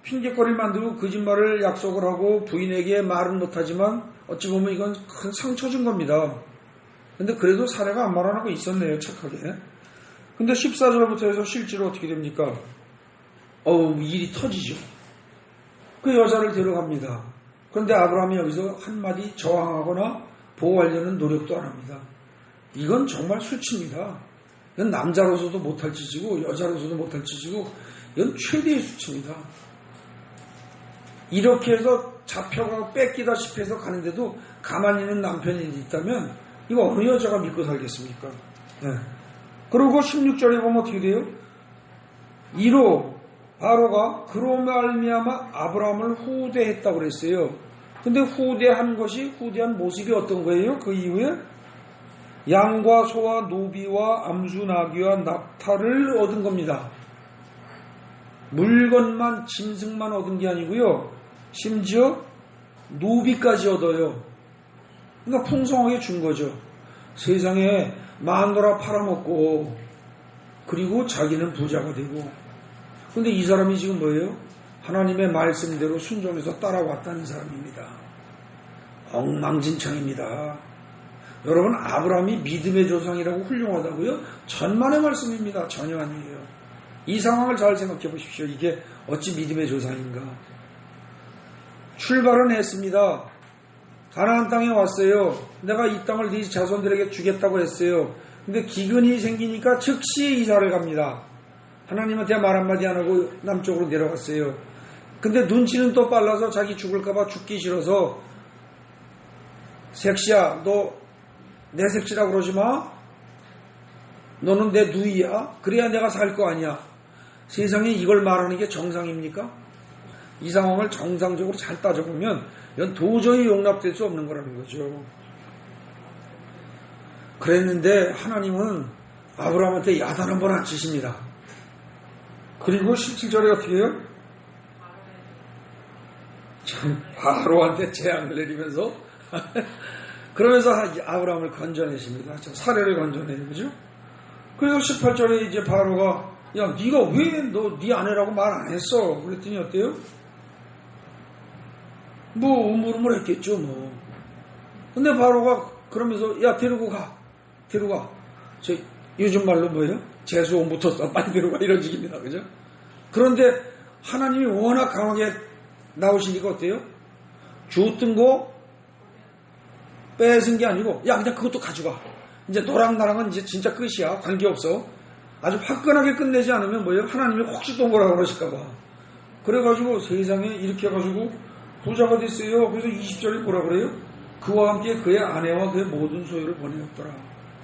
핑계거리를 만들고 거짓말을 약속을 하고 부인에게 말은 못하지만 어찌 보면 이건 큰 상처 준 겁니다. 근데 그래도 사례가 아무 말 안 하고 있었네요. 착하게. 근데 14절부터 해서 실제로 어떻게 됩니까? 일이 터지죠. 그 여자를 데려갑니다. 그런데 아브라함이 여기서 한마디 저항하거나 보호하려는 노력도 안 합니다. 이건 정말 수치입니다. 이건 남자로서도 못할 짓이고 여자로서도 못할 짓이고 이건 최대의 수치입니다. 이렇게 해서 잡혀가고 뺏기다시피 해서 가는데도 가만히 있는 남편이 있다면 이거 어느 여자가 믿고 살겠습니까? 그리고 16절에 보면 어떻게 돼요? 이로 바로가 그로 말미암아 아브라함을 후대했다고 그랬어요. 근데 후대한 모습이 어떤 거예요? 그 이후에 양과 소와 노비와 암수 나귀와 낙타를 얻은 겁니다. 물건만 짐승만 얻은 게 아니고요. 심지어 노비까지 얻어요. 그러니까 풍성하게 준 거죠. 세상에 마누라 팔아먹고 그리고 자기는 부자가 되고. 근데 이 사람이 지금 뭐예요? 하나님의 말씀대로 순종해서 따라왔다는 사람입니다. 엉망진창입니다. 여러분, 아브라함이 믿음의 조상이라고 훌륭하다고요? 천만의 말씀입니다. 전혀 아니에요. 이 상황을 잘 생각해 보십시오. 이게 어찌 믿음의 조상인가? 출발은 했습니다. 가나안 땅에 왔어요. 내가 이 땅을 네 자손들에게 주겠다고 했어요. 근데 기근이 생기니까 즉시 이사를 갑니다. 하나님한테 말 한마디 안 하고 남쪽으로 내려갔어요. 근데 눈치는 또 빨라서 자기 죽을까봐 죽기 싫어서 색시야, 너 내 색시라고 그러지 마. 너는 내 누이야. 그래야 내가 살 거 아니야. 세상에 이걸 말하는 게 정상입니까? 이 상황을 정상적으로 잘 따져보면 이건 도저히 용납될 수 없는 거라는 거죠. 그랬는데 하나님은 아브라함한테 야단 한번 안 치십니다. 그리고 17절에 어떻게 해요? 참 바로한테 재앙을 내리면서 그러면서 아브라함을 건져내십니다. 사례를 건져내는 거죠. 그래서 18절에 이제 바로가 야 네가 왜 너 네 아내라고 말 안 했어? 그랬더니 어때요? 뭐 우물우물 했겠죠 뭐. 근데 바로가 그러면서 야 데리고 가. 저 요즘 말로 뭐예요? 재수 온 붙었어. 빨리 데리고 가 이런 식입니다. 그죠? 그런데 하나님이 워낙 강하게 나오시니까 어때요? 줬던 거 뺏은 게 아니고 야 그냥 그것도 가져가. 이제 너랑 나랑은 이제 진짜 끝이야. 관계없어. 아주 화끈하게 끝내지 않으면 뭐예요? 하나님이 혹시 또 뭐라 그러실까봐. 그래가지고 세상에 이렇게 해가지고 부자가 됐어요. 그래서 20절에 뭐라 그래요? 그와 함께 그의 아내와 그의 모든 소유를 보내었더라.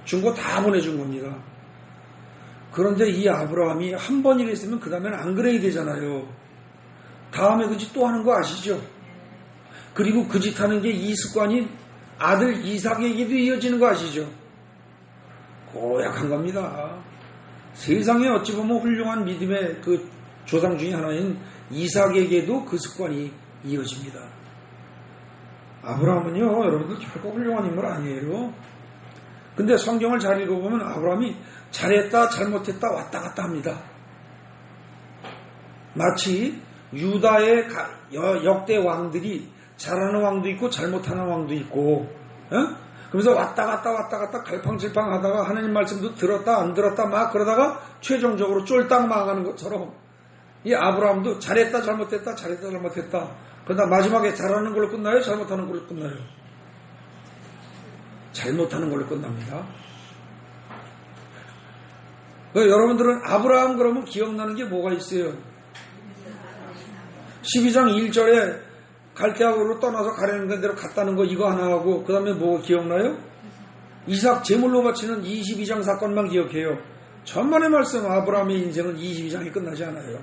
준 거 다 보내준 겁니다. 그런데 이 아브라함이 한 번 이랬으면 그 다음에는 안 그래야 되잖아요. 다음에 그 짓 또 하는 거 아시죠? 그리고 그 짓 하는 게 이 습관이 아들 이삭에게도 이어지는 거 아시죠? 고약한 겁니다. 세상에 어찌 보면 훌륭한 믿음의 그 조상 중에 하나인 이삭에게도 그 습관이 이어집니다. 아브라함은요, 여러분들 결코 훌륭한 인물 아니에요. 근데 성경을 잘 읽어보면 아브라함이 잘했다, 잘못했다, 왔다 갔다 합니다. 마치 유다의 역대 왕들이 잘하는 왕도 있고 잘못하는 왕도 있고 그러면서 왔다 갔다 갈팡질팡 하다가 하나님 말씀도 들었다 안 들었다 막 그러다가 최종적으로 쫄딱 망하는 것처럼 이 아브라함도 잘했다 잘못했다 잘했다 잘못했다 그러다 마지막에 잘하는 걸로 끝나요? 잘못하는 걸로 끝나요? 잘못하는 걸로 끝납니다. 여러분들은 아브라함 그러면 기억나는 게 뭐가 있어요? 12장 1절에 갈대아우로 떠나서 가려는 대로 갔다는 거 이거 하나 하고 그 다음에 뭐 기억나요? 이삭 제물로 바치는 22장 사건만 기억해요. 천만의 말씀 아브라함의 인생은 22장이 끝나지 않아요.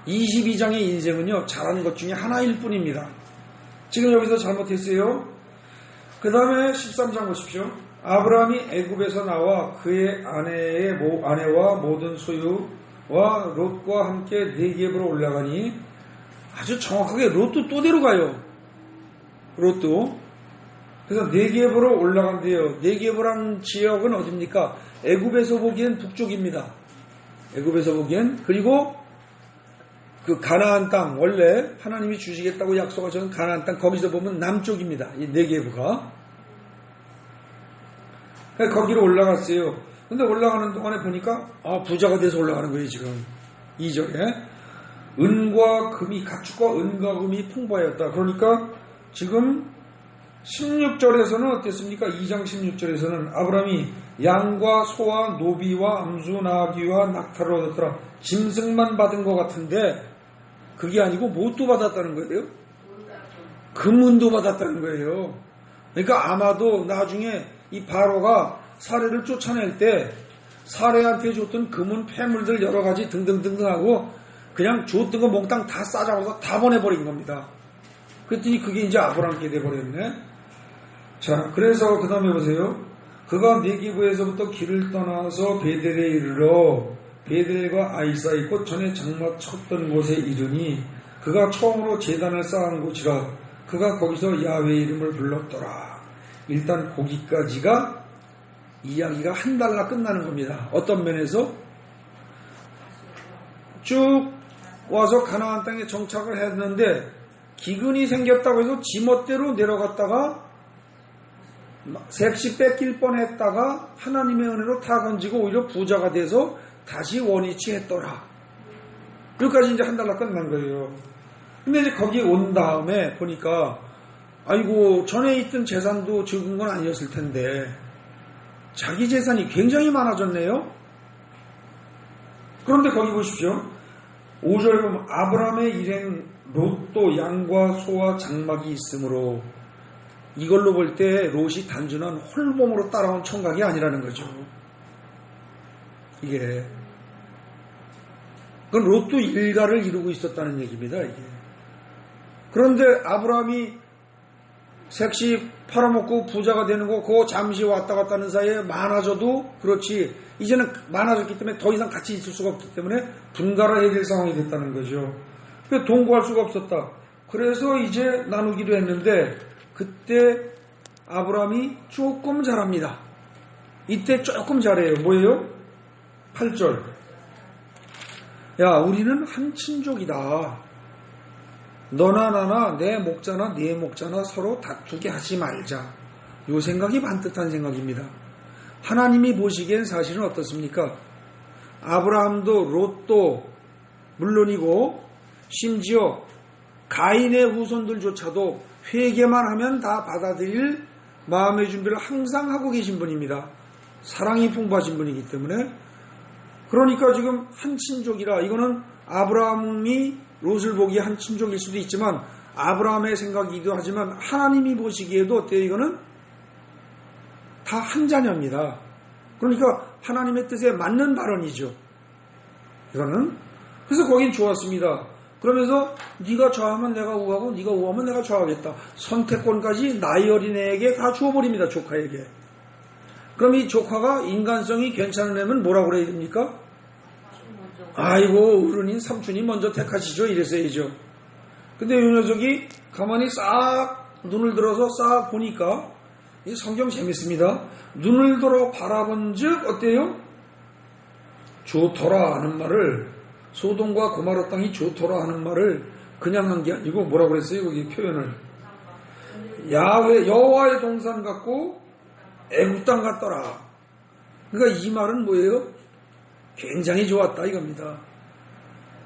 22장의 인생은요 잘하는 것 중에 하나일 뿐입니다. 지금 여기서 잘못했어요. 그 다음에 13장 보십시오. 아브라함이 애굽에서 나와 그의 아내와 모든 소유와 롯과 함께 네겝으로 올라가니 아주 정확하게 롯도 또 데려가요. 롯도. 그래서 네겝으로 올라간대요. 네겝이라는 지역은 어디입니까? 애굽에서 보기엔 북쪽입니다. 애굽에서 보기엔. 그리고 그 가나안 땅 원래 하나님이 주시겠다고 약속하신 가나안 땅 거기서 보면 남쪽입니다. 이 네겝가. 거기로 올라갔어요. 근데 올라가는 동안에 보니까 부자가 돼서 올라가는 거예요. 지금 2절에 은과 금이 가축과 은과 금이 풍부하였다. 그러니까 지금 16절에서는 어땠습니까? 2장 16절에서는 아브라함이 양과 소와 노비와 암수 나귀와 낙타를 얻었더라. 짐승만 받은 것 같은데 그게 아니고 뭣도 받았다는 거예요? 금은도 받았다는 거예요. 그러니까 아마도 나중에 이 바로가 사례를 쫓아낼 때 사례한테 줬던 금은 폐물들 여러 가지 등등등등 하고 그냥 줬던 거 몽땅 다 싸잡아서 다 보내버린 겁니다. 그랬더니 그게 이제 아브라함께 돼버렸네. 자, 그래서 그 다음에 보세요. 그가 네겝에서부터 길을 떠나서 베델에 이르러 베델과 아이 사이 곧 전에 장막 쳤던 곳에 이르니 그가 처음으로 제단을 쌓은 곳이라 그가 거기서 야훼 이름을 불렀더라. 일단 거기까지가 이야기가 한 달나 끝나는 겁니다. 어떤 면에서 쭉 와서 가나안 땅에 정착을 했는데 기근이 생겼다고 해서 지멋대로 내려갔다가 색시 뺏길 뻔했다가 하나님의 은혜로 다 건지고 오히려 부자가 돼서 다시 원위치 했더라. 여기까지 이제 한 달나 끝난 거예요. 근데 이제 거기 온 다음에 보니까 아이고 전에 있던 재산도 적은 건 아니었을 텐데 자기 재산이 굉장히 많아졌네요. 그런데 거기 보십시오. 5절에 보면 아브라함의 일행 롯도 양과 소와 장막이 있으므로 이걸로 볼 때 롯이 단순한 홀몸으로 따라온 총각이 아니라는 거죠. 이게 그건 롯도 일가를 이루고 있었다는 얘기입니다. 이게. 그런데 아브라함이 색시 팔아먹고 부자가 되는 거 그거 잠시 왔다 갔다 하는 사이에 많아져도 그렇지 이제는 많아졌기 때문에 더 이상 같이 있을 수가 없기 때문에 분가를 해야 될 상황이 됐다는 거죠. 동거할 수가 없었다. 그래서 이제 나누기로 했는데 그때 아브라함이 조금 잘합니다. 이때 조금 잘해요. 뭐예요? 8절. 야, 우리는 한 친족이다. 너나 나나 내 목자나 네 목자나 서로 다투게 하지 말자. 이 생각이 반듯한 생각입니다. 하나님이 보시기엔 사실은 어떻습니까? 아브라함도 롯도 물론이고 심지어 가인의 후손들조차도 회개만 하면 다 받아들일 마음의 준비를 항상 하고 계신 분입니다. 사랑이 풍부하신 분이기 때문에. 그러니까 지금 한 친족이라 이거는 아브라함이 롯을 보기에 한 친족일 수도 있지만 아브라함의 생각이기도 하지만 하나님이 보시기에도 어때요? 이거는 다 한 자녀입니다. 그러니까 하나님의 뜻에 맞는 발언이죠. 이거는. 그래서 거긴 좋았습니다. 그러면서 네가 좌하면 내가 우하고 네가 우하면 내가 좌하겠다. 선택권까지 나이 어린애에게 다 주어버립니다. 조카에게. 그럼 이 조카가 인간성이 괜찮은 애면 뭐라고 그래야 됩니까? 아이고 어른인 삼촌이 먼저 택하시죠. 이랬어야죠. 근데 이 녀석이 가만히 싹 눈을 들어서 싹 보니까 이 성경 재밌습니다. 눈을 들어 바라본 즉 어때요? 좋더라 하는 말을 소돔과 고모라 땅이 좋더라 하는 말을 그냥 한 게 아니고 뭐라고 그랬어요? 거기 표현을 여호와의 동산 같고 애굽 땅 갔더라. 그러니까 이 말은 뭐예요? 굉장히 좋았다 이겁니다.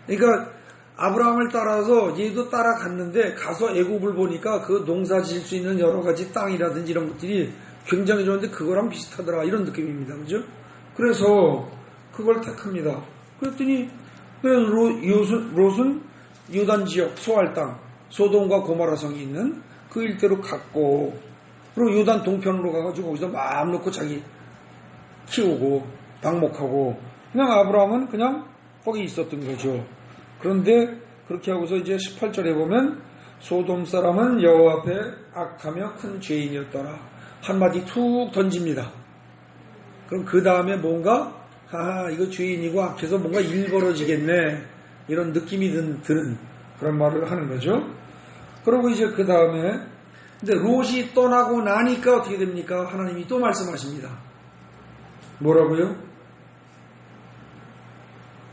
그러니까 아브라함을 따라서 얘도 따라갔는데 가서 애굽을 보니까 그 농사 지을 수 있는 여러 가지 땅이라든지 이런 것들이 굉장히 좋은데 그거랑 비슷하더라 이런 느낌입니다. 그죠? 그래서 그걸 택합니다. 그랬더니 롯은 요단 지역 소알 땅 소돔과 고모라 성이 있는 그 일대로 갔고 그리고 요단 동편으로 가가지고 거기서 마음 놓고 자기 키우고 방목하고 그냥 아브라함은 그냥 거기 있었던 거죠. 그런데 그렇게 하고서 이제 18절에 보면 소돔 사람은 여호와 앞에 악하며 큰 죄인이었더라. 한마디 툭 던집니다. 그럼 그 다음에 뭔가 이거 죄인이고 악해서 뭔가 일 벌어지겠네 이런 느낌이 드는 그런 말을 하는 거죠. 그리고 이제 그 다음에 근데 롯이 떠나고 나니까 어떻게 됩니까? 하나님이 또 말씀하십니다. 뭐라고요?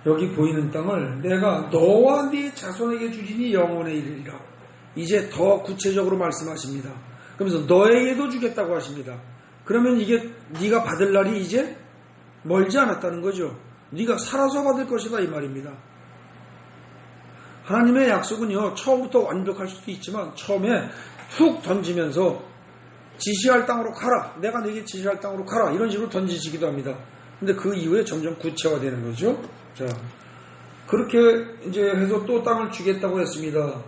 여기 보이는 땅을 내가 너와 네 자손에게 주리니 영원에 이르리라. 이제 더 구체적으로 말씀하십니다. 그러면서 너에게도 주겠다고 하십니다. 그러면 이게 네가 받을 날이 이제 멀지 않았다는 거죠. 네가 살아서 받을 것이다 이 말입니다. 하나님의 약속은요 처음부터 완벽할 수도 있지만 처음에 훅 던지면서 지시할 땅으로 가라. 내가 네게 지시할 땅으로 가라. 이런 식으로 던지시기도 합니다. 근데 그 이후에 점점 구체화되는 거죠. 자, 그렇게 이제 해서 또 땅을 주겠다고 했습니다.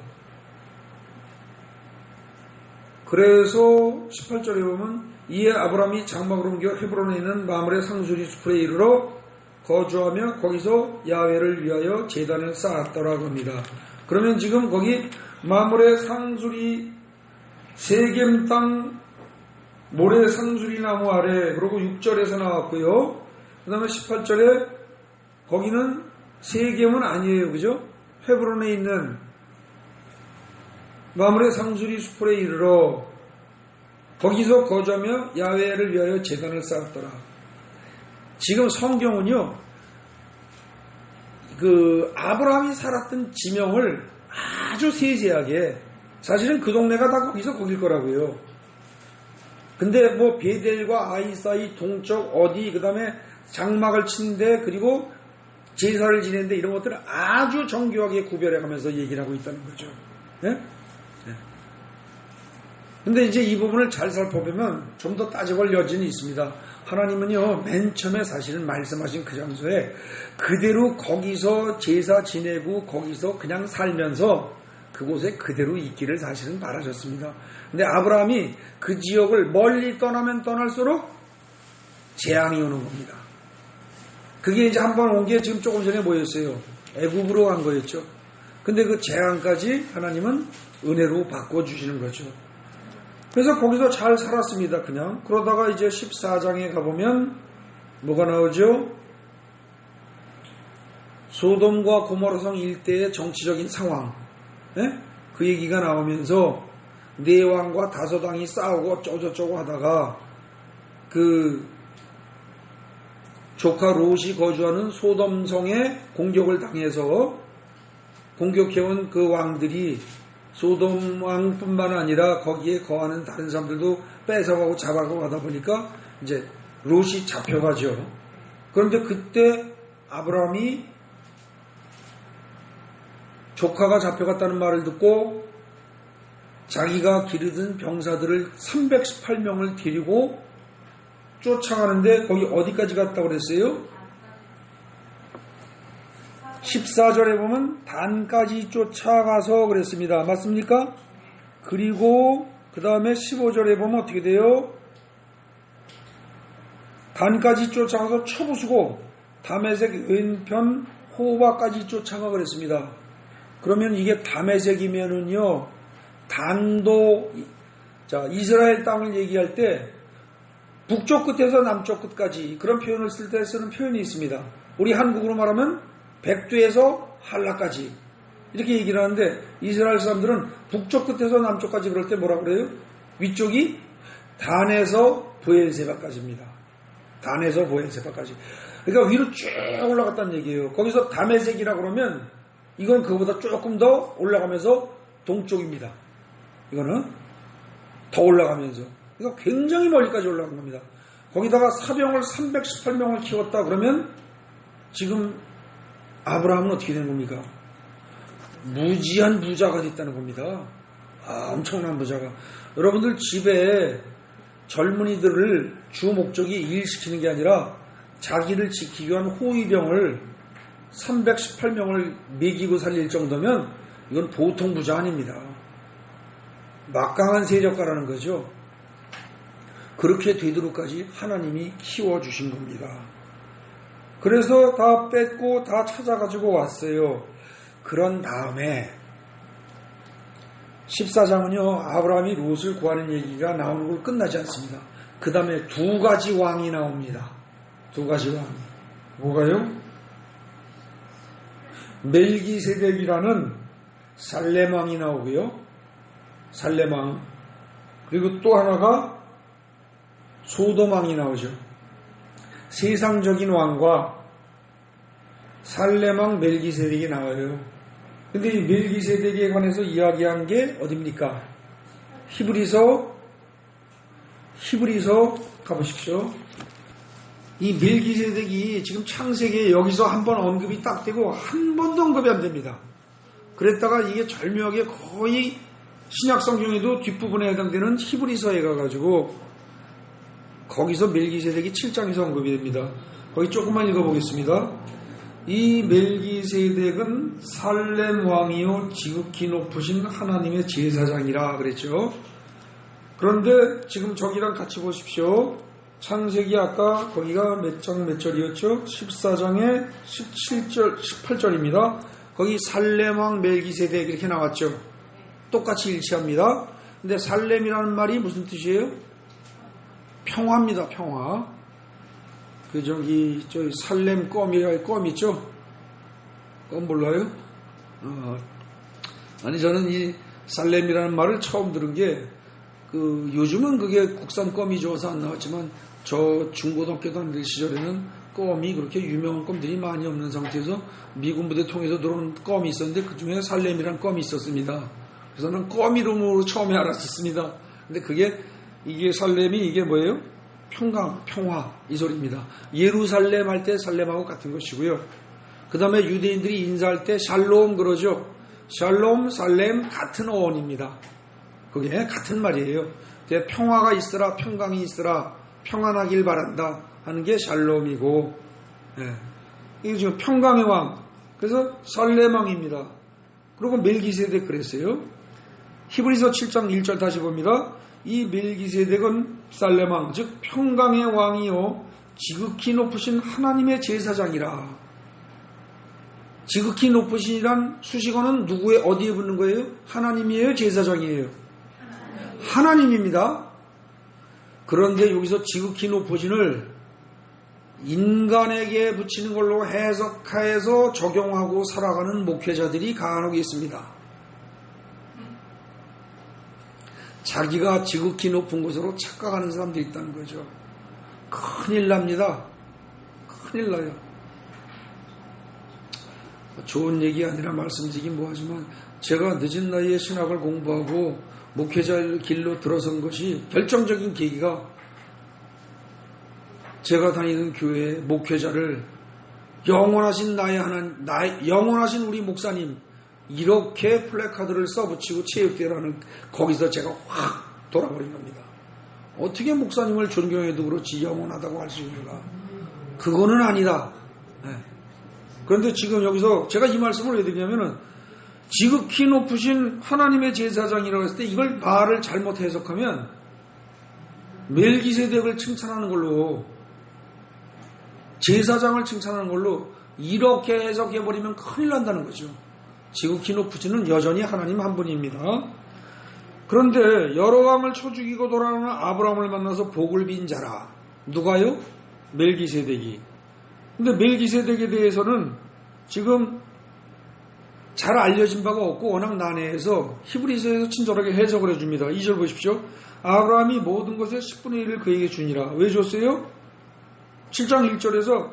그래서 18절에 보면 이에 아브라함이 장막으로 옮겨 헤브론에 있는 마므레 상수리 숲에 이르러 거주하며 거기서 야훼를 위하여 제단을 쌓았더라고 합니다. 그러면 지금 거기 마므레 상수리 세겜 땅 모래 상수리 나무 아래 그리고 6절에서 나왔고요. 그 다음에 18절에 거기는 세겜은 아니에요. 그죠? 헤브론에 있는 마므레 상수리 숲에 이르러 거기서 거주하며 야훼를 위하여 제단을 쌓았더라. 지금 성경은요, 그 아브라함이 살았던 지명을 아주 세세하게 사실은 그 동네가 다 거기서 거길 거라고요. 근데 뭐 베델과 아이 사이 동쪽 어디 그 다음에 장막을 치는데 그리고 제사를 지내는데 이런 것들을 아주 정교하게 구별해가면서 얘기를 하고 있다는 거죠. 네? 네. 근데 이제 이 부분을 잘 살펴보면 좀 더 따져볼 여지는 있습니다. 하나님은요, 맨 처음에 사실은 말씀하신 그 장소에 그대로 거기서 제사 지내고 거기서 그냥 살면서 그곳에 그대로 있기를 사실은 바라셨습니다. 근데 아브라함이 그 지역을 멀리 떠나면 떠날수록 재앙이 오는 겁니다. 그게 이제 한번 온 게 지금 조금 전에 뭐였어요? 애굽으로 간 거였죠. 근데 그 재앙까지 하나님은 은혜로 바꿔주시는 거죠. 그래서 거기서 잘 살았습니다. 그냥. 그러다가 이제 14장에 가보면 뭐가 나오죠? 소돔과 고모라성 일대의 정치적인 상황. 네? 그 얘기가 나오면서 네 왕과 다섯 왕이 싸우고 어쩌고저쩌고 하다가 그 조카 롯이 거주하는 소돔성에 공격을 당해서 공격해온 그 왕들이 소돔 왕뿐만 아니라 거기에 거하는 다른 사람들도 뺏어가고 잡아가고 하다 보니까 이제 롯이 잡혀가죠. 그런데 그때 아브라함이 조카가 잡혀갔다는 말을 듣고 자기가 기르던 병사들을 318명을 데리고 쫓아가는데 거기 어디까지 갔다고 그랬어요? 14절에 보면 단까지 쫓아가서 그랬습니다. 맞습니까? 그리고 그 다음에 15절에 보면 어떻게 돼요? 단까지 쫓아가서 쳐부수고 다메섹 왼편 호바까지 쫓아가 그랬습니다. 그러면 이게 다메섹이면은요, 단도, 자, 이스라엘 땅을 얘기할 때 북쪽 끝에서 남쪽 끝까지 그런 표현을 쓸 때 쓰는 표현이 있습니다. 우리 한국으로 말하면 백두에서 한라까지 이렇게 얘기를 하는데 이스라엘 사람들은 북쪽 끝에서 남쪽까지 그럴 때 뭐라 그래요? 위쪽이 단에서 브엘세바까지입니다. 단에서 브엘세바까지. 그러니까 위로 쭉 올라갔다는 얘기예요. 거기서 다메섹이라고 그러면 이건 그거보다 조금 더 올라가면서 동쪽입니다. 이거는 더 올라가면서. 그러니까 굉장히 멀리까지 올라간 겁니다. 거기다가 사병을 318명을 키웠다 그러면 지금 아브라함은 어떻게 된 겁니까? 무지한 부자가 됐다는 겁니다. 엄청난 부자가. 여러분들 집에 젊은이들을 주 목적이 일시키는 게 아니라 자기를 지키기 위한 호위병을 318명을 먹이고 살릴 정도면 이건 보통 부자 아닙니다. 막강한 세력가라는 거죠. 그렇게 되도록까지 하나님이 키워주신 겁니다. 그래서 다 뺏고 다 찾아가지고 왔어요. 그런 다음에 14장은요, 아브라함이 롯을 구하는 얘기가 나오는 걸 끝나지 않습니다. 그 다음에 두 가지 왕이 나옵니다. 두 가지 왕이. 뭐가요? 멜기세덱이라는 살렘 왕이 나오고요. 살렘 왕. 그리고 또 하나가 소돔 왕이 나오죠. 세상적인 왕과 살렘 왕 멜기세덱이 나와요. 근데 이 멜기세덱에 관해서 이야기한 게 어딥니까? 히브리서 가보십시오. 이 멜기세덱이 지금 창세기에 여기서 한번 언급이 딱 되고 한 번도 언급이 안 됩니다. 그랬다가 이게 절묘하게 거의 신약 성경에도 뒷부분에 해당되는 히브리서에 가가지고 거기서 멜기세덱이 7장에서 언급이 됩니다. 거기 조금만 읽어보겠습니다. 이 멜기세덱은 살렘 왕이요 지극히 높으신 하나님의 제사장이라 그랬죠. 그런데 지금 저기랑 같이 보십시오. 창세기 아까 거기가 몇 장 몇 절이었죠? 14장에 17절, 18절입니다. 거기 살렘 왕 멜기세덱 이렇게 나왔죠. 똑같이 일치합니다. 근데 살렘이라는 말이 무슨 뜻이에요? 평화입니다. 평화. 저 살렘 껌 있죠? 껌 몰라요? 아니 저는 이 살렘이라는 말을 처음 들은 게 요즘은 그게 국산 껌이 좋아서 안 나왔지만 저 중고등학교 다닐 시절에는 껌이 그렇게 유명한 껌들이 많이 없는 상태에서 미군 부대 통해서 들어온 껌이 있었는데 그 중에 살렘이라는 껌이 있었습니다. 그래서 저는 껌 이름으로 처음에 알았었습니다. 근데 이게 살렘이 이게 뭐예요? 평화 이 소리입니다. 예루살렘 할 때 살렘하고 같은 것이고요. 그 다음에 유대인들이 인사할 때 샬롬 그러죠. 샬롬, 살렘 같은 어원입니다. 그게 같은 말이에요. 평화가 있으라, 평강이 있으라, 평안하길 바란다 하는 게 샬롬이고, 이게 지금 평강의 왕. 그래서 살렘 왕입니다. 그리고 멜기세덱 그랬어요. 히브리서 7장 1절 다시 봅니다. 이 멜기세덱은 살렘 왕, 즉 평강의 왕이요 지극히 높으신 하나님의 제사장이라. 지극히 높으신이란 수식어는 누구의 어디에 붙는 거예요? 하나님이에요? 제사장이에요? 하나님입니다. 그런데 여기서 지극히 높으신을 인간에게 붙이는 걸로 해석해서 적용하고 살아가는 목회자들이 간혹 있습니다. 자기가 지극히 높은 곳으로 착각하는 사람들이 있다는 거죠. 큰일 납니다. 큰일 나요. 좋은 얘기 아니라 말씀드리긴 뭐하지만 제가 늦은 나이에 신학을 공부하고 목회자의 길로 들어선 것이 결정적인 계기가 제가 다니는 교회의 목회자를 영원하신 영원하신 우리 목사님 이렇게 플래카드를 써붙이고 체육대회라는 거기서 제가 확 돌아버린 겁니다. 어떻게 목사님을 존경해도 그렇지 영원하다고 할 수 있는가? 그거는 아니다. 그런데 지금 여기서 제가 이 말씀을 왜 드리냐면은 지극히 높으신 하나님의 제사장이라고 했을 때 이걸 말을 잘못 해석하면 멜기세덱을 칭찬하는 걸로 제사장을 칭찬하는 걸로 이렇게 해석해버리면 큰일 난다는 거죠. 지극히 높으시는 여전히 하나님 한 분입니다. 그런데 여러 왕을 쳐 죽이고 돌아오는 아브라함을 만나서 복을 빈 자라. 누가요? 멜기세덱이. 근데 멜기세덱에 대해서는 지금 잘 알려진 바가 없고 워낙 난해해서 히브리서에서 친절하게 해석을 해줍니다. 2절 보십시오. 아브라함이 모든 것의 10분의 1을 그에게 주니라. 왜 줬어요? 7장 1절에서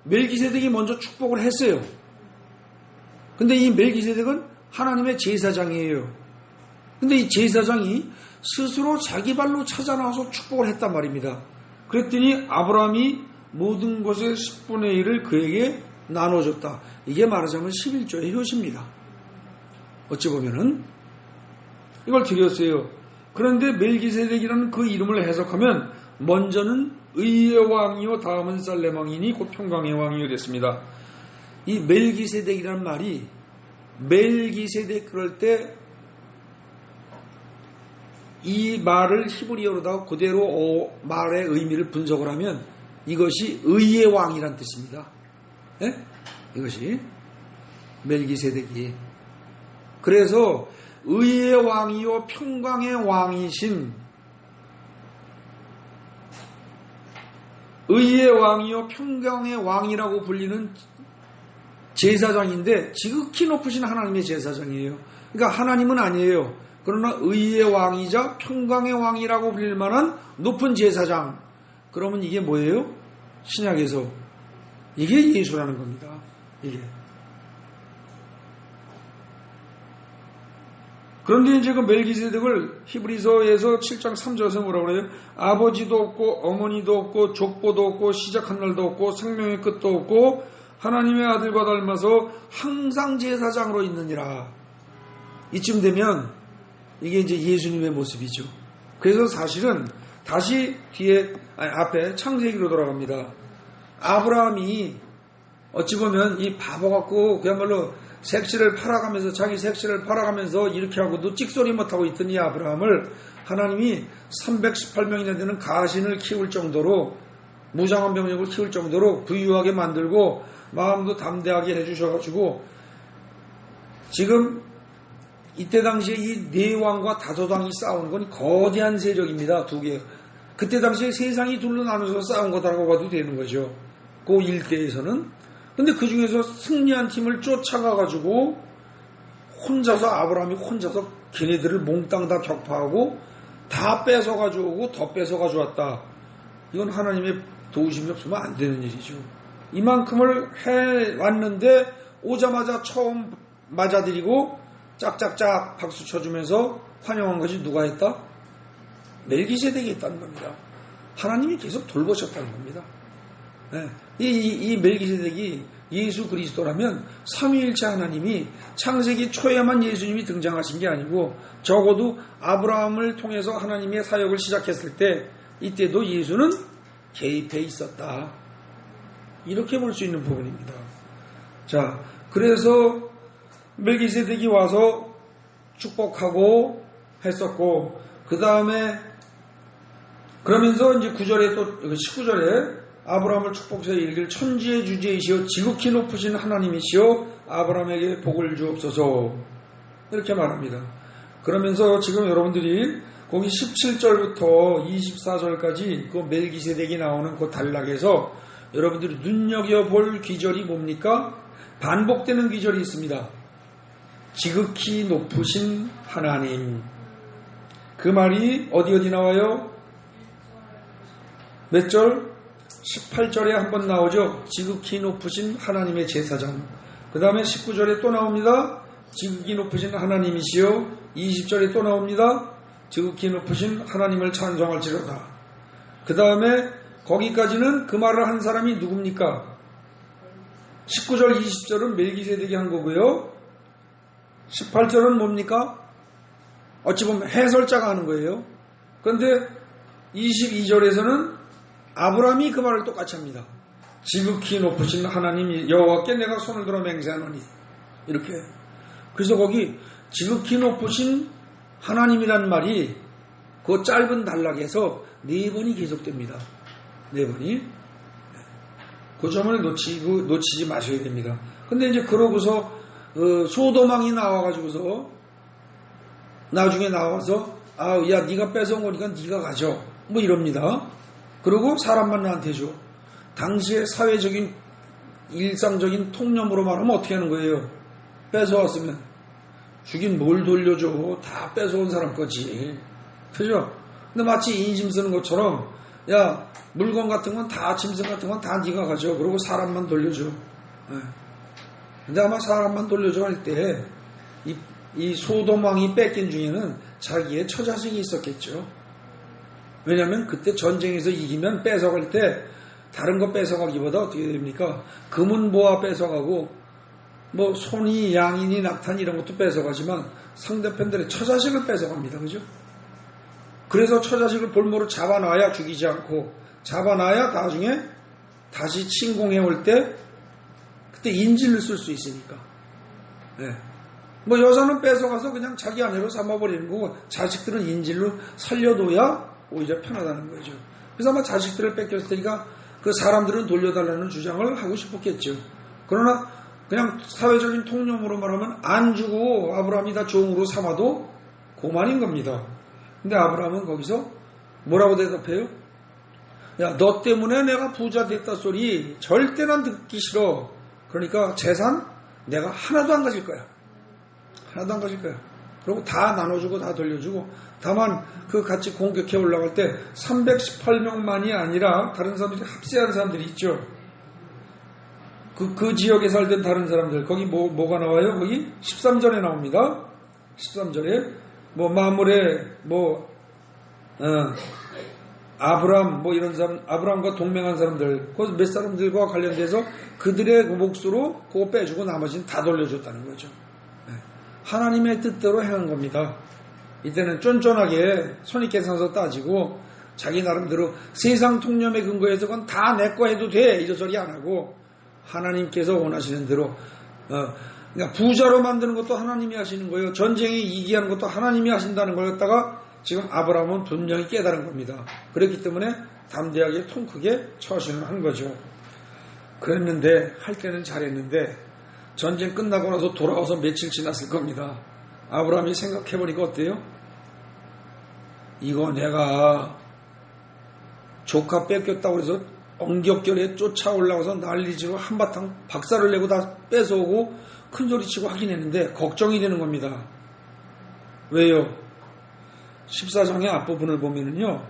멜기세덱이 먼저 축복을 했어요. 근데 이 멜기세덱은 하나님의 제사장이에요. 근데 이 제사장이 스스로 자기 발로 찾아 나와서 축복을 했단 말입니다. 그랬더니 아브라함이 모든 것의 10분의 1을 그에게 나눠줬다. 이게 말하자면 11조의 효시입니다. 어찌 보면은 이걸 드렸어요. 그런데 멜기세덱이라는 그 이름을 해석하면 먼저는 의의 왕이요 다음은 살렘 왕이니 곧 평강의 왕이요 됐습니다. 이 멜기세덱이라는 말이 멜기세덱 그럴 때 이 말을 히브리어로다가 그대로 말의 의미를 분석을 하면 이것이 의의 왕이란 뜻입니다. 네? 이것이 멜기세덱이 그래서 의의 왕이요 평강의 왕이신 의의 왕이요 평강의 왕이라고 불리는 제사장인데 지극히 높으신 하나님의 제사장이에요. 그러니까 하나님은 아니에요. 그러나 의의 왕이자 평강의 왕이라고 불릴 만한 높은 제사장. 그러면 이게 뭐예요? 신약에서 이게 예수라는 겁니다. 이게. 그런데 이제 그 멜기세덱을 히브리서에서 7장 3절에서 뭐라고 그래요? 아버지도 없고 어머니도 없고 족보도 없고 시작한 날도 없고 생명의 끝도 없고 하나님의 아들과 닮아서 항상 제사장으로 있느니라. 이쯤 되면 이게 이제 예수님의 모습이죠. 그래서 사실은 다시 앞에 창세기로 돌아갑니다. 아브라함이 어찌 보면 이 바보 같고 그야말로 색시를 팔아가면서 자기 색시를 팔아가면서 이렇게 하고도 찍소리 못하고 있던 이 아브라함을 하나님이 318명이나 되는 가신을 키울 정도로 무장한 병력을 키울 정도로 부유하게 만들고 마음도 담대하게 해주셔가지고 지금 이때 당시에 이 네 왕과 다섯 왕이 싸운 건 거대한 세력입니다. 두 개. 그때 당시에 세상이 둘로 나눠서 싸운 거다라고 봐도 되는 거죠. 그 일대에서는. 근데 그 중에서 승리한 팀을 쫓아가가지고 혼자서 아브라함이 혼자서 걔네들을 몽땅 다 격파하고 다 뺏어가지고 오고 더 뺏어가지고 왔다. 이건 하나님의 도우심이 없으면 안 되는 일이죠. 이만큼을 해왔는데 오자마자 처음 맞아들이고 짝짝짝 박수 쳐주면서 환영한 것이 누가 했다? 멜기세덱이 했다는 겁니다. 하나님이 계속 돌보셨다는 겁니다. 네. 이 멜기세덱이 예수 그리스도라면 삼위일체 하나님이 창세기 초에만 예수님이 등장하신 게 아니고 적어도 아브라함을 통해서 하나님의 사역을 시작했을 때 이때도 예수는 개입해 있었다. 이렇게 볼 수 있는 부분입니다. 자, 그래서 멜기세덱이 와서 축복하고 했었고 그 다음에 그러면서 이제 9절에 또 19절에 아브라함을 축복해서 이르기를 천지의 주제이시오 지극히 높으신 하나님이시오 아브라함에게 복을 주옵소서 이렇게 말합니다. 그러면서 지금 여러분들이 거기 17절부터 24절까지 그 멜기세덱이 나오는 그 단락에서 여러분들이 눈여겨볼 귀절이 뭡니까? 반복되는 귀절이 있습니다. 지극히 높으신 하나님. 그 말이 어디 나와요? 몇 절? 18절에 한번 나오죠. 지극히 높으신 하나님의 제사장. 그 다음에 19절에 또 나옵니다. 지극히 높으신 하나님이시요. 20절에 또 나옵니다. 지극히 높으신 하나님을 찬송할지로다. 그 다음에 거기까지는 그 말을 한 사람이 누굽니까? 19절, 20절은 멜기세덱이 한 거고요. 18절은 뭡니까? 어찌 보면 해설자가 하는 거예요. 그런데 22절에서는 아브라함이 그 말을 똑같이 합니다. 지극히 높으신 하나님 여호와께 내가 손을 들어 맹세하노니 이렇게. 그래서 거기 지극히 높으신 하나님이란 말이 그 짧은 단락에서 4번이 계속됩니다. 4번이. 그 점을 놓치지 마셔야 됩니다. 근데 이제 그러고서 소돔왕이 나와가지고서 나중에 나와서 야 네가 뺏어온 거니까 네가 가져 뭐 이럽니다. 그리고 사람만 나한테 줘. 당시의 사회적인 일상적인 통념으로 말하면 어떻게 하는 거예요? 뺏어왔으면 주긴 뭘 돌려줘. 다 뺏어온 사람 거지. 그죠? 근데 마치 인심 쓰는 것처럼 야 물건 같은 건 다 짐승 같은 건 다 네가 가져. 그리고 사람만 돌려줘. 네. 근데 아마 사람만 돌려줘 할 때 이 소돔 왕이 뺏긴 중에는 자기의 처자식이 있었겠죠. 왜냐하면 그때 전쟁에서 이기면 뺏어갈 때 다른 거 뺏어가기보다 어떻게 됩니까? 금은보화 뺏어가고 뭐 소니, 양이니, 낙탄 이런 것도 뺏어가지만 상대편들의 처자식을 뺏어갑니다. 그죠? 그래서 처자식을 볼모로 잡아놔야 죽이지 않고 잡아놔야 나중에 다시 침공해 올 때 그때 인질을 쓸 수 있으니까. 네. 뭐 여자는 뺏어가서 그냥 자기 아내로 삼아버리는 거고 자식들은 인질로 살려둬야 오히려 편하다는 거죠. 그래서 아마 자식들을 뺏겼을 테니까 그 사람들은 돌려달라는 주장을 하고 싶었겠죠. 그러나 그냥 사회적인 통념으로 말하면 안 주고 아브라함이 다 종으로 삼아도 고만인 겁니다. 근데 아브라함은 거기서 뭐라고 대답해요? 야, 너 때문에 내가 부자 됐다 소리 절대 난 듣기 싫어. 그러니까 재산 내가 하나도 안 가질 거야. 하나도 안 가질 거야. 그리고 다 나눠주고 다 돌려주고 다만 그 같이 공격해 올라갈 때 318명만이 아니라 다른 사람들이 합세한 사람들이 있죠. 그 지역에 살던 다른 사람들 거기 뭐가 나와요? 거기 13절에 나옵니다. 13절에 뭐 마므레 아브람 이런 사람 아브람과 동맹한 사람들 그 몇 사람들과 관련돼서 그들의 그 몫으로 그거 빼주고 나머지는 다 돌려줬다는 거죠. 하나님의 뜻대로 행한 겁니다. 이때는 쫀쫀하게 손익계산서 따지고 자기 나름대로 세상 통념에 근거해서 그건 다 내 거 해도 돼 이런 소리 안 하고 하나님께서 원하시는 대로 그러니까 부자로 만드는 것도 하나님이 하시는 거예요. 전쟁에 이기게 하는 것도 하나님이 하신다는 거였다가 지금 아브라함은 분명히 깨달은 겁니다. 그렇기 때문에 담대하게 통 크게 처신을 한 거죠. 그랬는데 할 때는 잘했는데 전쟁 끝나고 나서 돌아와서 며칠 지났을 겁니다. 아브라함이 생각해보니까 어때요? 이거 내가 조카 뺏겼다고 해서 엉격결에 쫓아올라와서 난리치고 한바탕 박살을 내고 다 뺏어오고 큰소리치고 하긴 했는데 걱정이 되는 겁니다. 왜요? 14장의 앞부분을 보면은요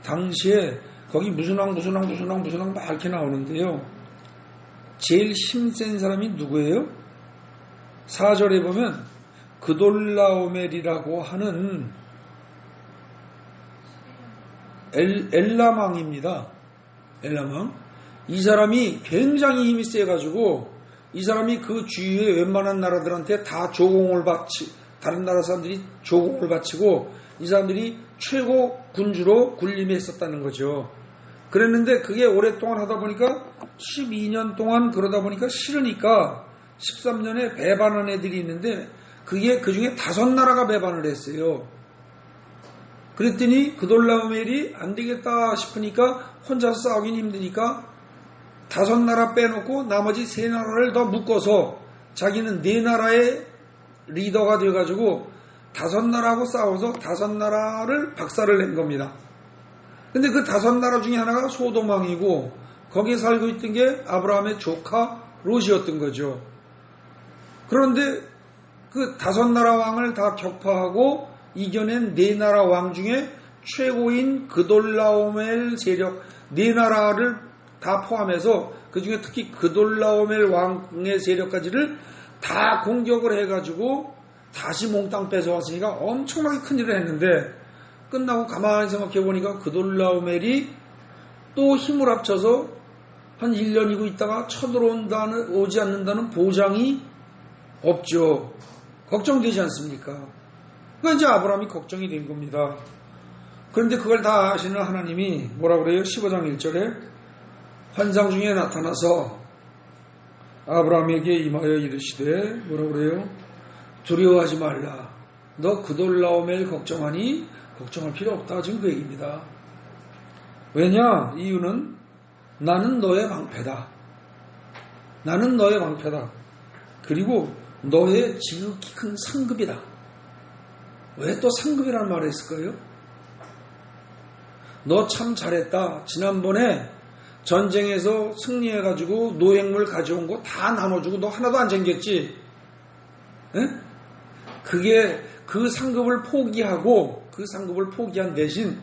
당시에 거기 무슨 왕 막 이렇게 나오는데요 제일 힘센 사람이 누구예요? 4절에 보면 그돌라오멜이라고 하는 엘람왕입니다. 엘람왕. 이 사람이 굉장히 힘이 세가지고 이 사람이 그 주위의 웬만한 나라들한테 다 조공을 다른 나라 사람들이 조공을 바치고 이 사람들이 최고 군주로 군림했었다는 거죠. 그랬는데 그게 오랫동안 하다 보니까 12년 동안 그러다 보니까 싫으니까 13년에 배반한 애들이 있는데 그게 그 중에 5나라가 배반을 했어요. 그랬더니 그돌라오멜이 안 되겠다 싶으니까 혼자서 싸우긴 힘드니까 5나라 빼놓고 나머지 3나라를 더 묶어서 자기는 4나라의 리더가 되어가지고 5나라하고 싸워서 5나라를 박살을 낸 겁니다. 근데 그 5나라 중에 하나가 소돔왕이고 거기에 살고 있던 게 아브라함의 조카 롯이었던 거죠. 그런데 그 5나라 왕을 다 격파하고 이겨낸 4나라 왕 중에 최고인 그돌라오멜 세력 4나라를 다 포함해서 그 중에 특히 그돌라오멜 왕의 세력까지를 다 공격을 해가지고 다시 몽땅 뺏어왔으니까 엄청나게 큰일을 했는데 끝나고 가만히 생각해보니까 그돌라오멜이 또 힘을 합쳐서 한 1년이고 있다가 오지 않는다는 보장이 없죠. 걱정되지 않습니까? 그러니까 이제 아브라함이 걱정이 된 겁니다. 그런데 그걸 다 아시는 하나님이 뭐라고 그래요? 15장 1절에 환상 중에 나타나서 아브라함에게 임하여 이르시되 뭐라고 그래요? 두려워하지 말라. 너 그돌라오멜 걱정하니? 걱정할 필요 없다. 지금 그 얘기입니다. 왜냐? 이유는 나는 너의 방패다. 나는 너의 방패다. 그리고 너의 지극히 큰 상급이다. 왜 또 상급이라는 말을 했을까요? 너 참 잘했다. 지난번에 전쟁에서 승리해가지고 노획물 가져온 거 다 나눠주고 너 하나도 안 챙겼지? 에? 그게 그 상급을 포기한 대신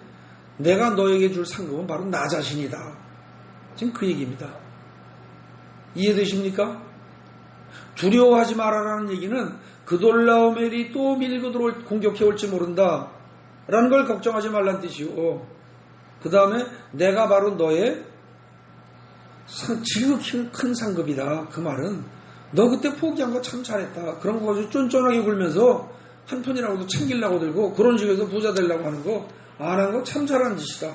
내가 너에게 줄 상급은 바로 나 자신이다. 지금 그 얘기입니다. 이해되십니까? 두려워하지 말아라는 얘기는 그돌라오멜이 또 밀고 공격해 올지 모른다 라는 걸 걱정하지 말란 뜻이요. 그 다음에 내가 바로 너의 지극히 큰 상급이다. 그 말은 너 그때 포기한 거 참 잘했다. 그런 거 가지고 쫀쫀하게 굴면서 한 푼이라고도 챙기려고 들고 그런 식에서 부자 되려고 하는 거 안 한 거 참 잘한 짓이다.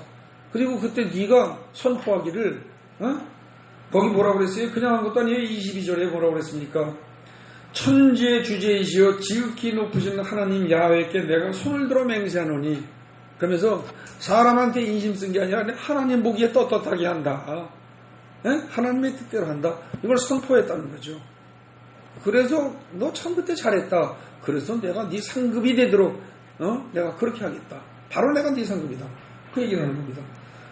그리고 그때 네가 선포하기를 거기 뭐라고 그랬어요? 그냥 한 것도 아니에요. 22절에 뭐라고 그랬습니까? 천지의 주제이시여 지극히 높으신 하나님 야훼께 내가 손을 들어 맹세하노니, 그러면서 사람한테 인심 쓴 게 아니라 하나님 보기에 떳떳하게 한다. 하나님의 뜻대로 한다. 이걸 선포했다는 거죠. 그래서 너 참 그때 잘했다. 그래서 내가 네 상급이 되도록 내가 그렇게 하겠다. 바로 내가 네 상급이다. 그 얘기를 하는 겁니다.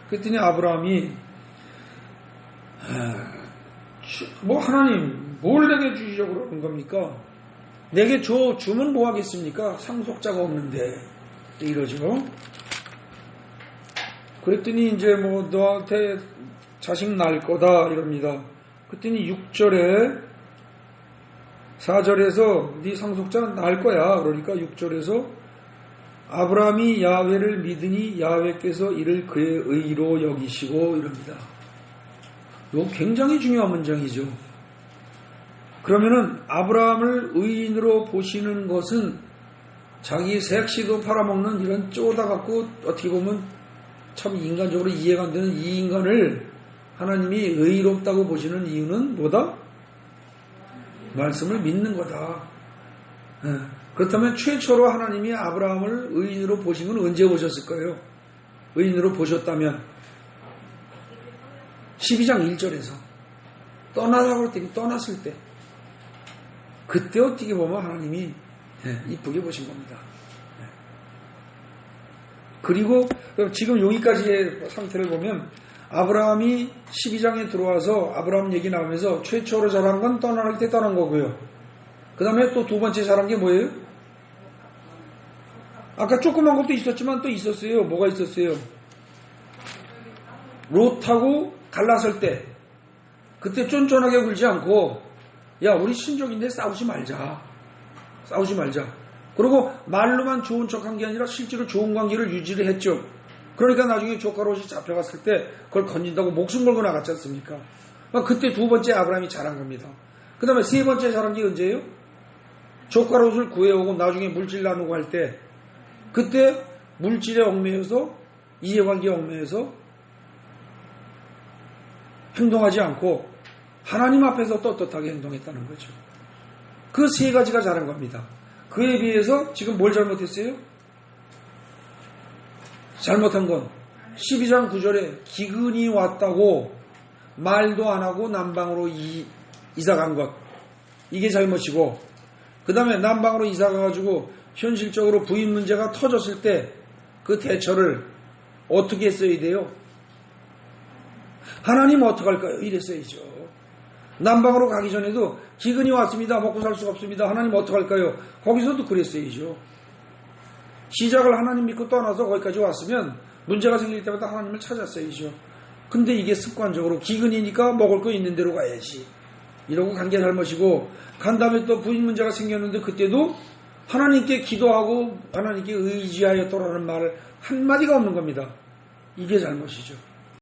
그랬더니 아브라함이 뭐 하나님 뭘 내게 주시려고 그러는 겁니까? 내게 주면 뭐 하겠습니까? 상속자가 없는데 이러죠. 그랬더니 이제 뭐 너한테 자식 낳을 거다 이럽니다. 그랬더니 6절에 4절에서 네 상속자 낳을 거야. 그러니까 6절에서 아브라함이 야훼를 믿으니 야훼께서 이를 그의 의로 여기시고 이럽니다. 이거 굉장히 중요한 문장이죠. 그러면은 아브라함을 의인으로 보시는 것은 자기 색시도 팔아먹는 이런 쪼다갖고 어떻게 보면 참 인간적으로 이해가 안 되는 이 인간을 하나님이 의롭다고 보시는 이유는 뭐다? 말씀을 믿는 거다. 그렇다면 최초로 하나님이 아브라함을 의인으로 보신 건 언제 보셨을 거예요? 의인으로 보셨다면 12장 1절에서 떠나라고 했더니 떠났을 때 그때 어떻게 보면 하나님이 이쁘게 보신 겁니다. 그리고 지금 여기까지의 상태를 보면 아브라함이 12장에 들어와서 아브라함 얘기 나오면서 최초로 잘한 건 떠날 때 떠난 거고요. 그 다음에 또 두 번째 잘한 게 뭐예요? 아까 조그만 것도 있었지만 또 있었어요. 뭐가 있었어요? 롯하고 갈라설 때 그때 쫀쫀하게 굴지 않고 야 우리 친족인데 싸우지 말자. 그리고 말로만 좋은 척한 게 아니라 실제로 좋은 관계를 유지를 했죠. 그러니까 나중에 조카 롯이 잡혀갔을 때 그걸 건진다고 목숨 걸고 나갔지 않습니까? 그때 두 번째 아브라함이 잘한 겁니다. 그 다음에 세 번째 잘한 게 언제예요? 조카 롯을 구해오고 나중에 물질 나누고 할 때 그때 물질에 얽매여서 이해관계에 얽매여서 행동하지 않고 하나님 앞에서 떳떳하게 행동했다는 거죠. 그 세 가지가 잘한 겁니다. 그에 비해서 지금 뭘 잘못했어요? 잘못한 건 12장 9절에 기근이 왔다고 말도 안 하고 남방으로 이사 간 것. 이게 잘못이고 그 다음에 남방으로 이사 가가지고 현실적으로 부인 문제가 터졌을 때 그 대처를 어떻게 했어야 돼요? 하나님 어떡할까요? 이랬어야죠. 남방으로 가기 전에도 기근이 왔습니다. 먹고 살 수가 없습니다. 하나님 어떡할까요? 거기서도 그랬어야죠. 시작을 하나님 믿고 떠나서 거기까지 왔으면 문제가 생길 때마다 하나님을 찾았어야죠. 근데 이게 습관적으로 기근이니까 먹을 거 있는 대로 가야지. 이러고 간 게 잘못이고 간 다음에 또 부인 문제가 생겼는데 그때도 하나님께 기도하고 하나님께 의지하였더라는 말을 한마디가 없는 겁니다. 이게 잘못이죠.